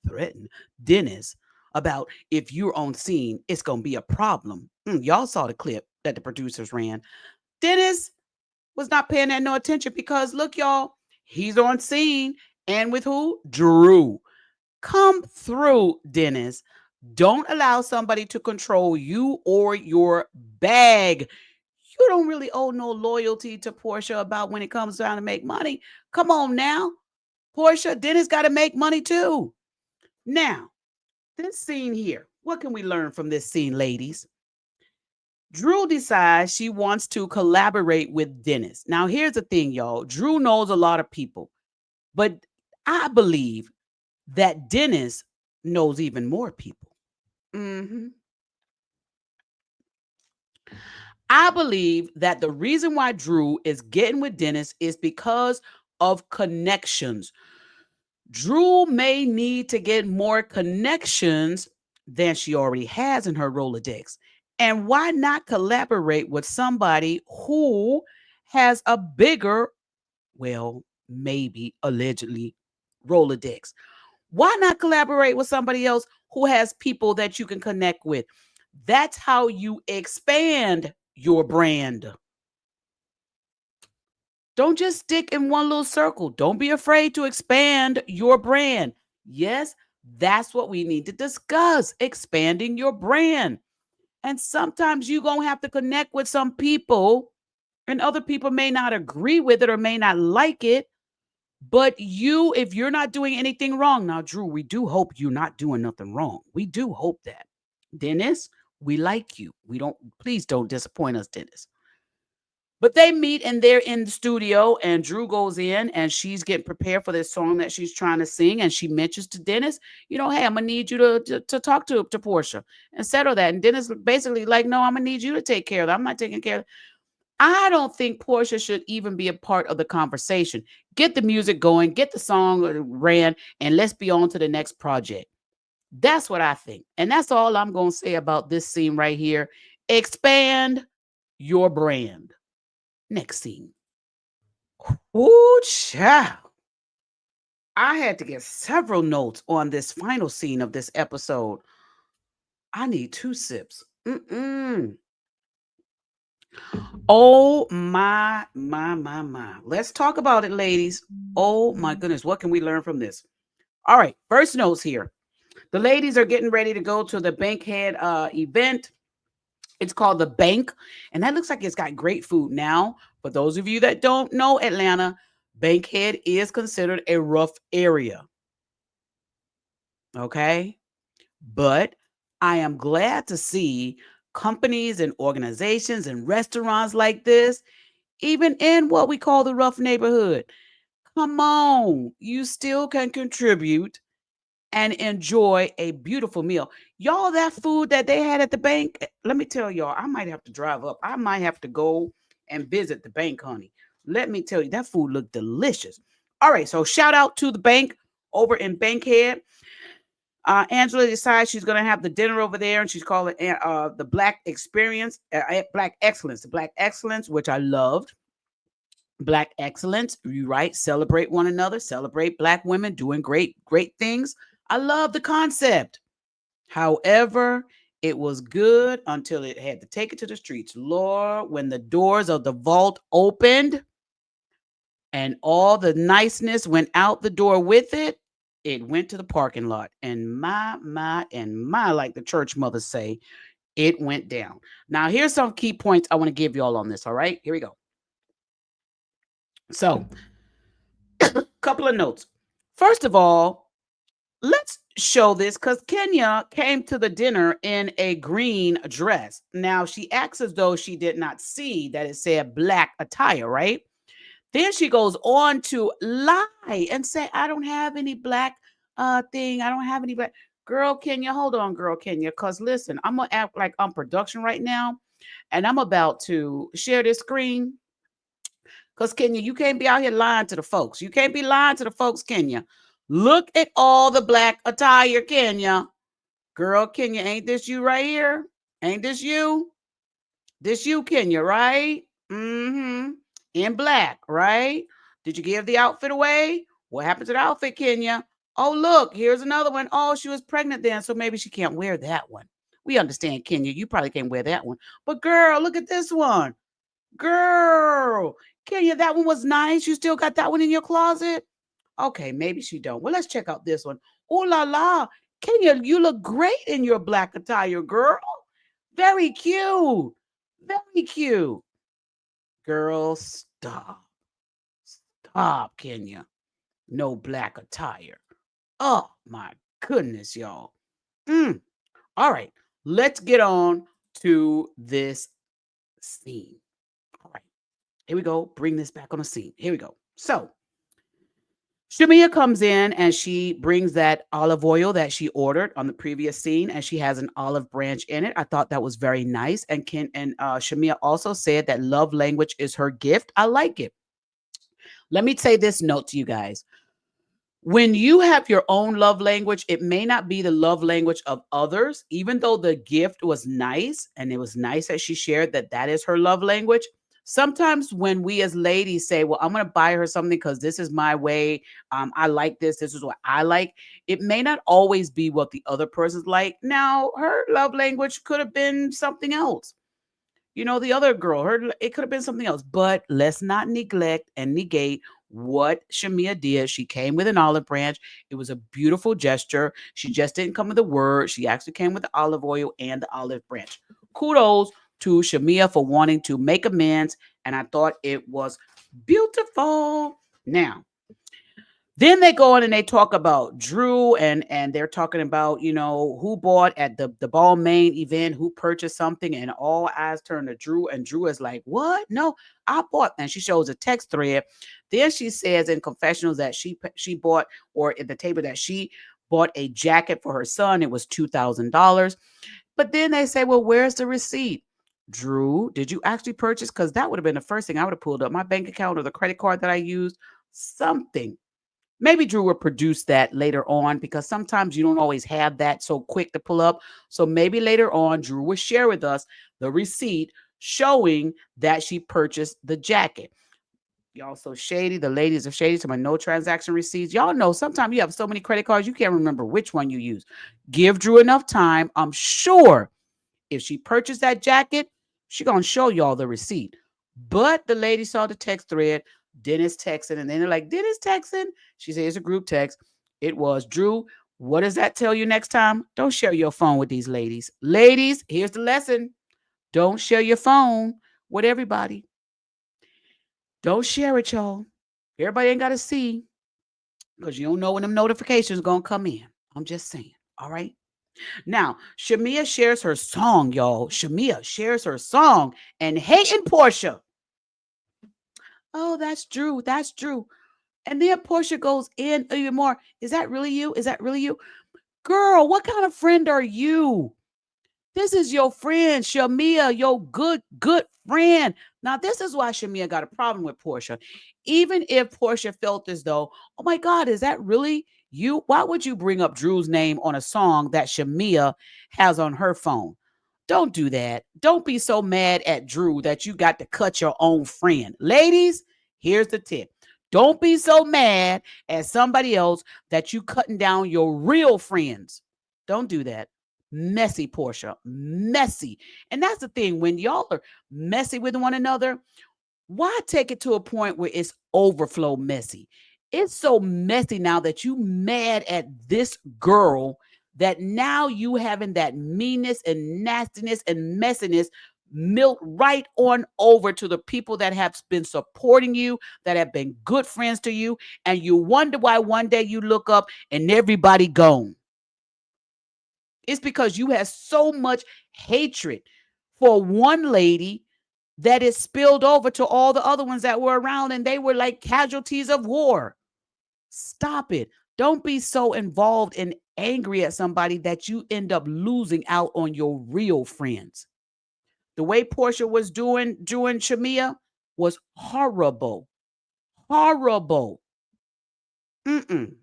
threaten Dennis about if you're on scene, it's gonna be a problem. Y'all saw the clip that the producers ran. Dennis was not paying that no attention because look, y'all, he's on scene and with who? Drew. Come through, Dennis. Don't allow somebody to control you or your bag. You don't really owe no loyalty to Porsha about when it comes down to make money. Come on now. Porsha, Dennis got to make money too. Now, this scene here, what can we learn from this scene, ladies? Drew decides she wants to collaborate with Dennis. Now, here's the thing, y'all. Drew knows a lot of people, but I believe that Dennis knows even more people. Mhm. I believe that the reason why Drew is getting with Dennis is because of connections. Drew may need to get more connections than she already has in her Rolodex. And why not collaborate with somebody who has a bigger, well, maybe allegedly Rolodex? Why not collaborate with somebody else who has people that you can connect with? That's how you expand your brand. Don't just stick in one little circle. Don't be afraid to expand your brand. Yes, that's what we need to discuss, expanding your brand. And sometimes you're going to have to connect with some people, and other people may not agree with it or may not like it. But you, if you're not doing anything wrong, now, Drew, we do hope you're not doing nothing wrong. We do hope that. Dennis, we like you. Please don't disappoint us, Dennis. But they meet and they're in the studio, and Drew goes in and she's getting prepared for this song that she's trying to sing. And she mentions to Dennis, hey, I'm gonna need you to talk to Porsha and settle that. And Dennis basically like, no, I'm gonna need you to take care of that. I'm not taking care of it. I don't think Porsha should even be a part of the conversation. Get the music going, get the song ran, and let's be on to the next project. That's what I think. And that's all I'm going to say about this scene right here. Expand your brand. Next scene. Ooh, child. I had to get several notes on this final scene of this episode. I need 2 sips. Oh my. Let's talk about it, ladies. Oh my goodness. What can we learn from this? All right. First notes here. The ladies are getting ready to go to the Bankhead event. It's called the Bank, and that looks like it's got great food. Now, for those of you that don't know Atlanta, Bankhead is considered a rough area. Okay. But I am glad to see companies and organizations and restaurants like this, even in what we call the rough neighborhood. Come on, you still can contribute and enjoy a beautiful meal. Y'all, that food that they had at the bank, let me tell y'all, I might have to drive up. I might have to go and visit the bank, honey. Let me tell you, that food looked delicious. All right, so shout out to the bank over in Bankhead. Angela decides she's going to have the dinner over there, and she's calling it the Black Experience, Black Excellence, the Black Excellence, which I loved. Black excellence, you right? Celebrate one another, celebrate Black women doing great things. I love the concept. However, it was good until it had to take it to the streets. Lord, when the doors of the vault opened and all the niceness went out the door with it, it went to the parking lot. And my, like the church mothers say, it went down. Now, here's some key points I want to give you all on this. All right, here we go. So, couple of notes. First of all, let's show this because Kenya came to the dinner in a green dress. Now, she acts as though she did not see that it said black attire, right? Then she goes on to lie and say, I don't have any black thing. I don't have any black. Girl, Kenya, hold on, girl, Kenya. Because listen, I'm going to act like I'm production right now. And I'm about to share this screen. Because, Kenya, you can't be out here lying to the folks. You can't be lying to the folks, Kenya. Look at all the black attire, Kenya. Girl, Kenya, ain't this you right here? Ain't this you? This you, Kenya, right? Mm-hmm. In black, right? Did you give the outfit away? What happened to the outfit, Kenya? Oh, look, here's another one. Oh, she was pregnant then, so maybe she can't wear that one. We understand, Kenya. You probably can't wear that one. But girl, look at this one. Girl, Kenya, that one was nice. You still got that one in your closet? Okay, maybe she don't. Well, let's check out this one. Oh la la. Kenya, you look great in your black attire, girl. Very cute. Very cute. Girl, stop. Stop, Kenya. No black attire. Oh my goodness, y'all. All right, let's get on to this scene. All right, here we go. Bring this back on the scene. Here we go. So, Shamia comes in and she brings that olive oil that she ordered on the previous scene, and she has an olive branch in it. I thought that was very nice. And Shamia also said that love language is her gift. I like it. Let me say this note to you guys. When you have your own love language, it may not be the love language of others, even though the gift was nice and it was nice that she shared that that is her love language. Sometimes when we as ladies say, well, I'm going to buy her something because this is my way. I like this. This is what I like. It may not always be what the other person's like. Now, her love language could have been something else. You know, the other girl, it could have been something else, but let's not neglect and negate what Shamia did. She came with an olive branch. It was a beautiful gesture. She just didn't come with a word. She actually came with the olive oil and the olive branch. Kudos to Shamia for wanting to make amends, and I thought it was beautiful. Now, then they go on and they talk about Drew, and they're talking about, you know, who bought at the ball main event, who purchased something, and all eyes turn to Drew, and Drew is like, what? No, I bought. And she shows a text thread. Then she says in confessionals that she bought, or at the table, that she bought a jacket for her son. It was $2,000. But then they say, well, where's the receipt? Drew, did you actually purchase? Because that would have been the first thing I would have pulled up, my bank account or the credit card that I used, something. Maybe Drew will produce that later on, because sometimes you don't always have that so quick to pull up. So maybe later on, Drew will share with us the receipt showing that she purchased the jacket. Y'all so shady. The ladies are shady to my no transaction receipts. Y'all know sometimes you have so many credit cards, you can't remember which one you use. Give Drew enough time. I'm sure if she purchased that jacket, She gonna show y'all the receipt. But the lady saw the text thread, Dennis texting, and then they're like, Dennis texting? She said it's a group text. It was Drew. What does that tell you next time? Don't share your phone with these ladies. Ladies, here's the lesson. Don't share your phone with everybody. Don't share it, y'all. Everybody ain't gotta see because you don't know when them notifications gonna come in. I'm just saying. All right. Now, Shamia shares her song, y'all. Shamia shares her song and hating Porsha. Oh, that's Drew. That's Drew. And then Porsha goes in even more. Is that really you? Is that really you? Girl, what kind of friend are you? This is your friend, Shamia, your good friend. Now, this is why Shamia got a problem with Porsha. Even if Porsha felt as though, oh my God, is that really you? Why would you bring up Drew's name on a song that Shamia has on her phone? Don't do that. Don't be so mad at Drew that you got to cut your own friend. Ladies, here's the tip. Don't be so mad at somebody else that you cutting down your real friends. Don't do that. Messy, Porsha. Messy. And that's the thing. When y'all are messy with one another, why take it to a point where it's overflow messy? It's so messy now that you mad at this girl that now you having that meanness and nastiness and messiness milk right on over to the people that have been supporting you, that have been good friends to you, and you wonder why one day you look up and everybody gone. It's because you have so much hatred for one lady that is spilled over to all the other ones that were around and they were like casualties of war. Stop it. Don't be so involved and angry at somebody that you end up losing out on your real friends. The way Porsha was doing Shamia was horrible. Horrible. Mm-mm.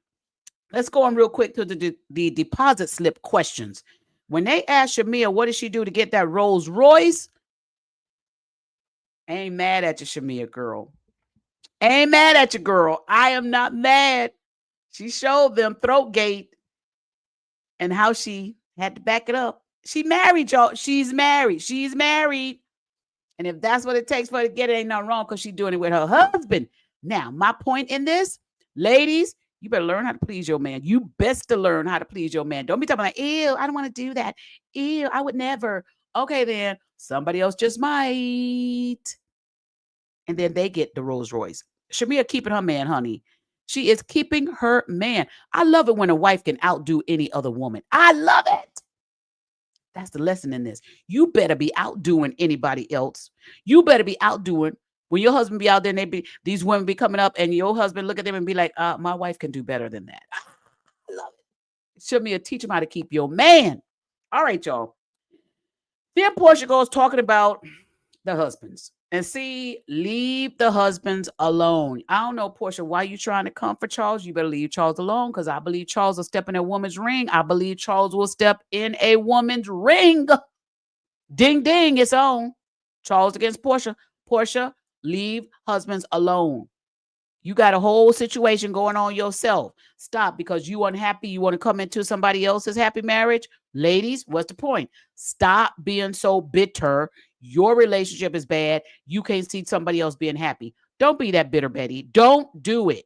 Let's go on real quick to the deposit slip questions. When they asked Shamia, what did she do to get that Rolls Royce? Ain't mad at you, Shamia, girl. Ain't mad at you, girl. I am not mad. She showed them throat gate and how she had to back it up. She married, y'all. She's married. She's married. And if that's what it takes for her to get it, ain't nothing wrong because she's doing it with her husband. Now, my point in this, ladies, you better learn how to please your man. You best to learn how to please your man. Don't be talking like, ew, I don't want to do that. Ew, I would never. Okay, then somebody else just might. And then they get the Rolls Royce. Shamia keeping her man, honey. She is keeping her man. I love it when a wife can outdo any other woman. I love it. That's the lesson in this. You better be outdoing anybody else. You better be outdoing when your husband be out there and these women be coming up and your husband look at them and be like, my wife can do better than that. I love it. Shamia, teach him how to keep your man. All right, y'all. Then Porsha goes talking about the husbands. And see, leave the husbands alone. I don't know, Porsha, why you trying to comfort Charles? You better leave Charles alone because I believe Charles will step in a woman's ring. I believe Charles will step in a woman's ring. Ding, ding, it's on. Charles against Porsha. Porsha, leave husbands alone. You got a whole situation going on yourself. Stop because you unhappy. You want to come into somebody else's happy marriage. Ladies, what's the point? Stop being so bitter. Your relationship is bad. You can't see somebody else being happy. Don't be that bitter, Betty. Don't do it.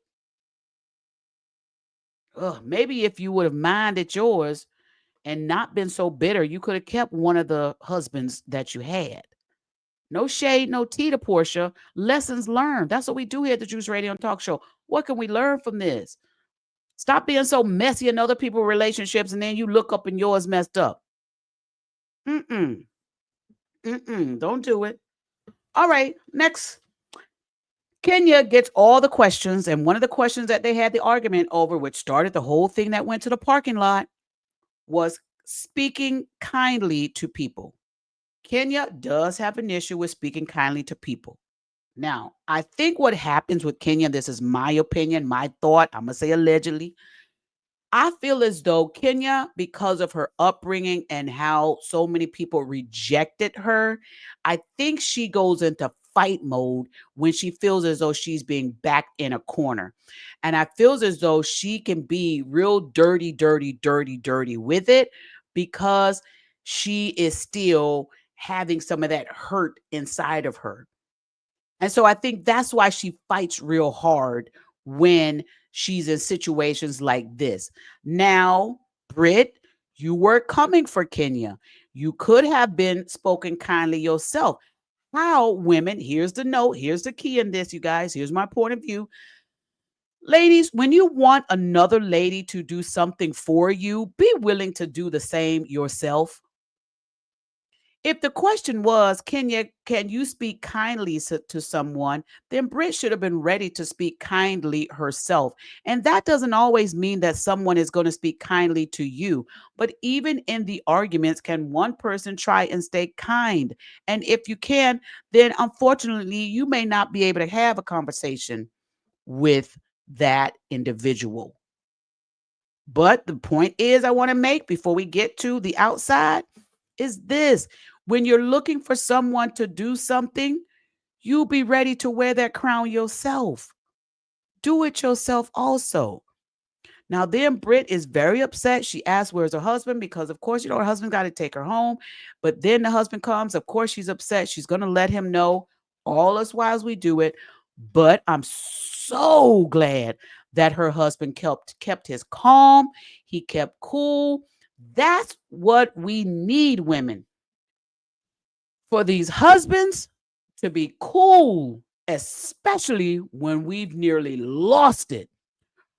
Maybe if you would have minded yours and not been so bitter, you could have kept one of the husbands that you had. No shade, no tea to Porsha. Lessons learned. That's what we do here at the Juice Radio and Talk Show. What can we learn from this? Stop being so messy in other people's relationships and then you look up and yours messed up. Mm-mm. Mm-mm. Don't do it. All right, next. Kenya gets all the questions, and one of the questions that they had the argument over, which started the whole thing that went to the parking lot, was speaking kindly to people. Kenya does have an issue with speaking kindly to people. Now, I think what happens with Kenya, this is my opinion, my thought, I'm going to say allegedly. I feel as though Kenya, because of her upbringing and how so many people rejected her, I think she goes into fight mode when she feels as though she's being backed in a corner. And I feels as though she can be real dirty with it because she is still having some of that hurt inside of her. And so I think that's why she fights real hard when she's in situations like this. Now, Britt, you were coming for Kenya. You could have been spoken kindly yourself. How women, here's the note, here's the key in this, you guys. Here's my point of view. Ladies, when you want another lady to do something for you, be willing to do the same yourself. If the question was, can you speak kindly to someone, then Britt should have been ready to speak kindly herself. And that doesn't always mean that someone is going to speak kindly to you. But even in the arguments, can one person try and stay kind? And if you can, then unfortunately, you may not be able to have a conversation with that individual. But the point is, I want to make before we get to the outside is this: when you're looking for someone to do something, you be ready to wear that crown yourself. Do it yourself also. Now, then Britt is very upset. She asks, where's her husband? Because, of course, her husband got to take her home. But then the husband comes. Of course, she's upset. She's going to let him know all as wise we do it. But I'm so glad that her husband kept his calm. He kept cool. That's what we need, women. For these husbands to be cool, especially when we've nearly lost it.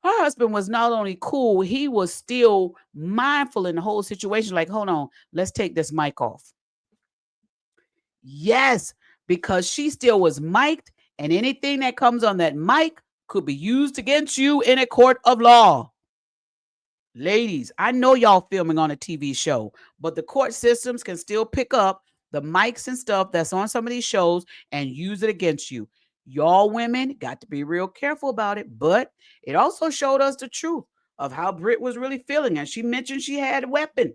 Her husband was not only cool, he was still mindful in the whole situation. Like, hold on, let's take this mic off. Yes, because she still was mic'd, and anything that comes on that mic could be used against you in a court of law. Ladies, I know y'all filming on a TV show, but the court systems can still pick up the mics and stuff that's on some of these shows and use it against you. Y'all women got to be real careful about it, but it also showed us the truth of how Britt was really feeling. And she mentioned she had a weapon.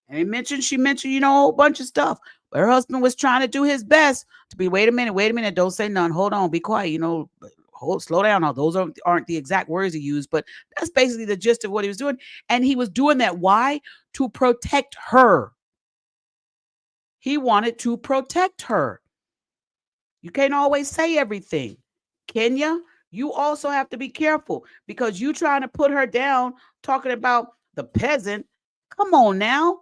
And she mentioned, a whole bunch of stuff. But her husband was trying to do his best to be, wait a minute, don't say none. Hold on, be quiet, slow down. Now, those aren't the exact words he used, but that's basically the gist of what he was doing. And he was doing that. Why? To protect her. He wanted to protect her. You can't always say everything. Kenya, you also have to be careful because you trying to put her down talking about the peasant. Come on now.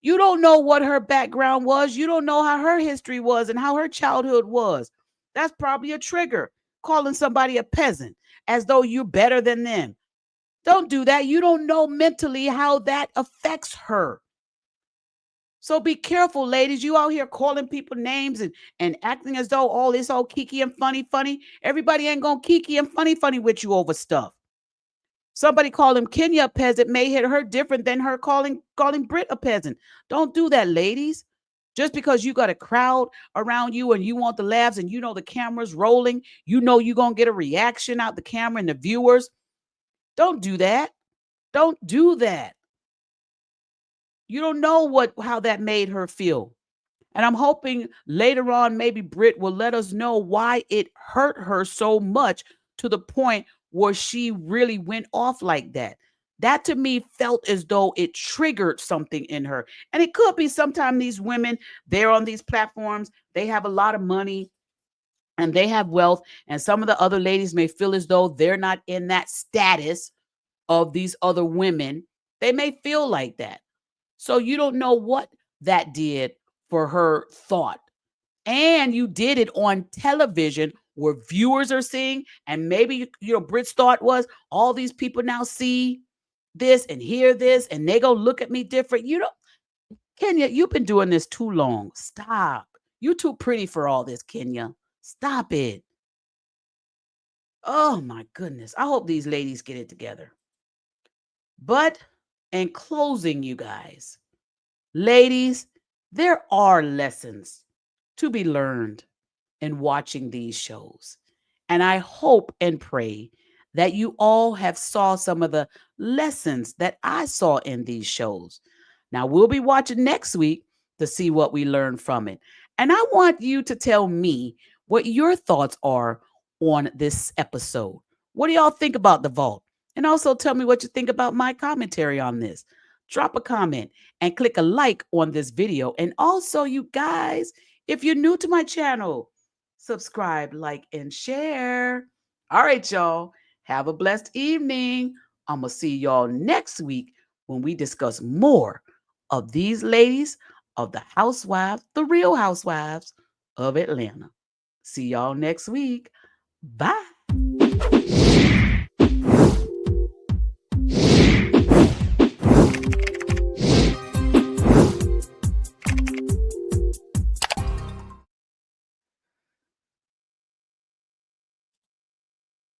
You don't know what her background was. You don't know how her history was and how her childhood was. That's probably a trigger, calling somebody a peasant as though you're better than them. Don't do that. You don't know mentally how that affects her. So be careful, ladies. You out here calling people names and acting as though all this all kiki and funny. Everybody ain't gonna kiki and funny with you over stuff. Somebody call him Kenya a peasant may hit her different than her calling Britt a peasant. Don't do that, ladies. Just because you got a crowd around you and you want the laughs and the camera's rolling, you're going to get a reaction out the camera and the viewers. Don't do that. Don't do that. You don't know how that made her feel. And I'm hoping later on, maybe Britt will let us know why it hurt her so much to the point where she really went off like that. That to me felt as though it triggered something in her. And it could be sometimes these women, they're on these platforms, they have a lot of money and they have wealth. And some of the other ladies may feel as though they're not in that status of these other women. They may feel like that. So you don't know what that did for her thought. And you did it on television where viewers are seeing. And maybe, Britt's thought was all these people now see this and hear this and they go look at me different. Kenya, you've been doing this too long. Stop. You're too pretty for all this, Kenya. Stop it. Oh my goodness. I hope these ladies get it together. But in closing, you guys, ladies, there are lessons to be learned in watching these shows. And I hope and pray that you all have saw some of the lessons that I saw in these shows. Now, we'll be watching next week to see what we learned from it. And I want you to tell me what your thoughts are on this episode. What do y'all think about The Vault? And also tell me what you think about my commentary on this. drop a comment, and click a like on this video. And also, you guys, if you're new to my channel, subscribe, like, and share. All right, y'all. Have a blessed evening. I'm going to see y'all next week when we discuss more of these ladies of the housewives, the real housewives of Atlanta. See y'all next week. Bye.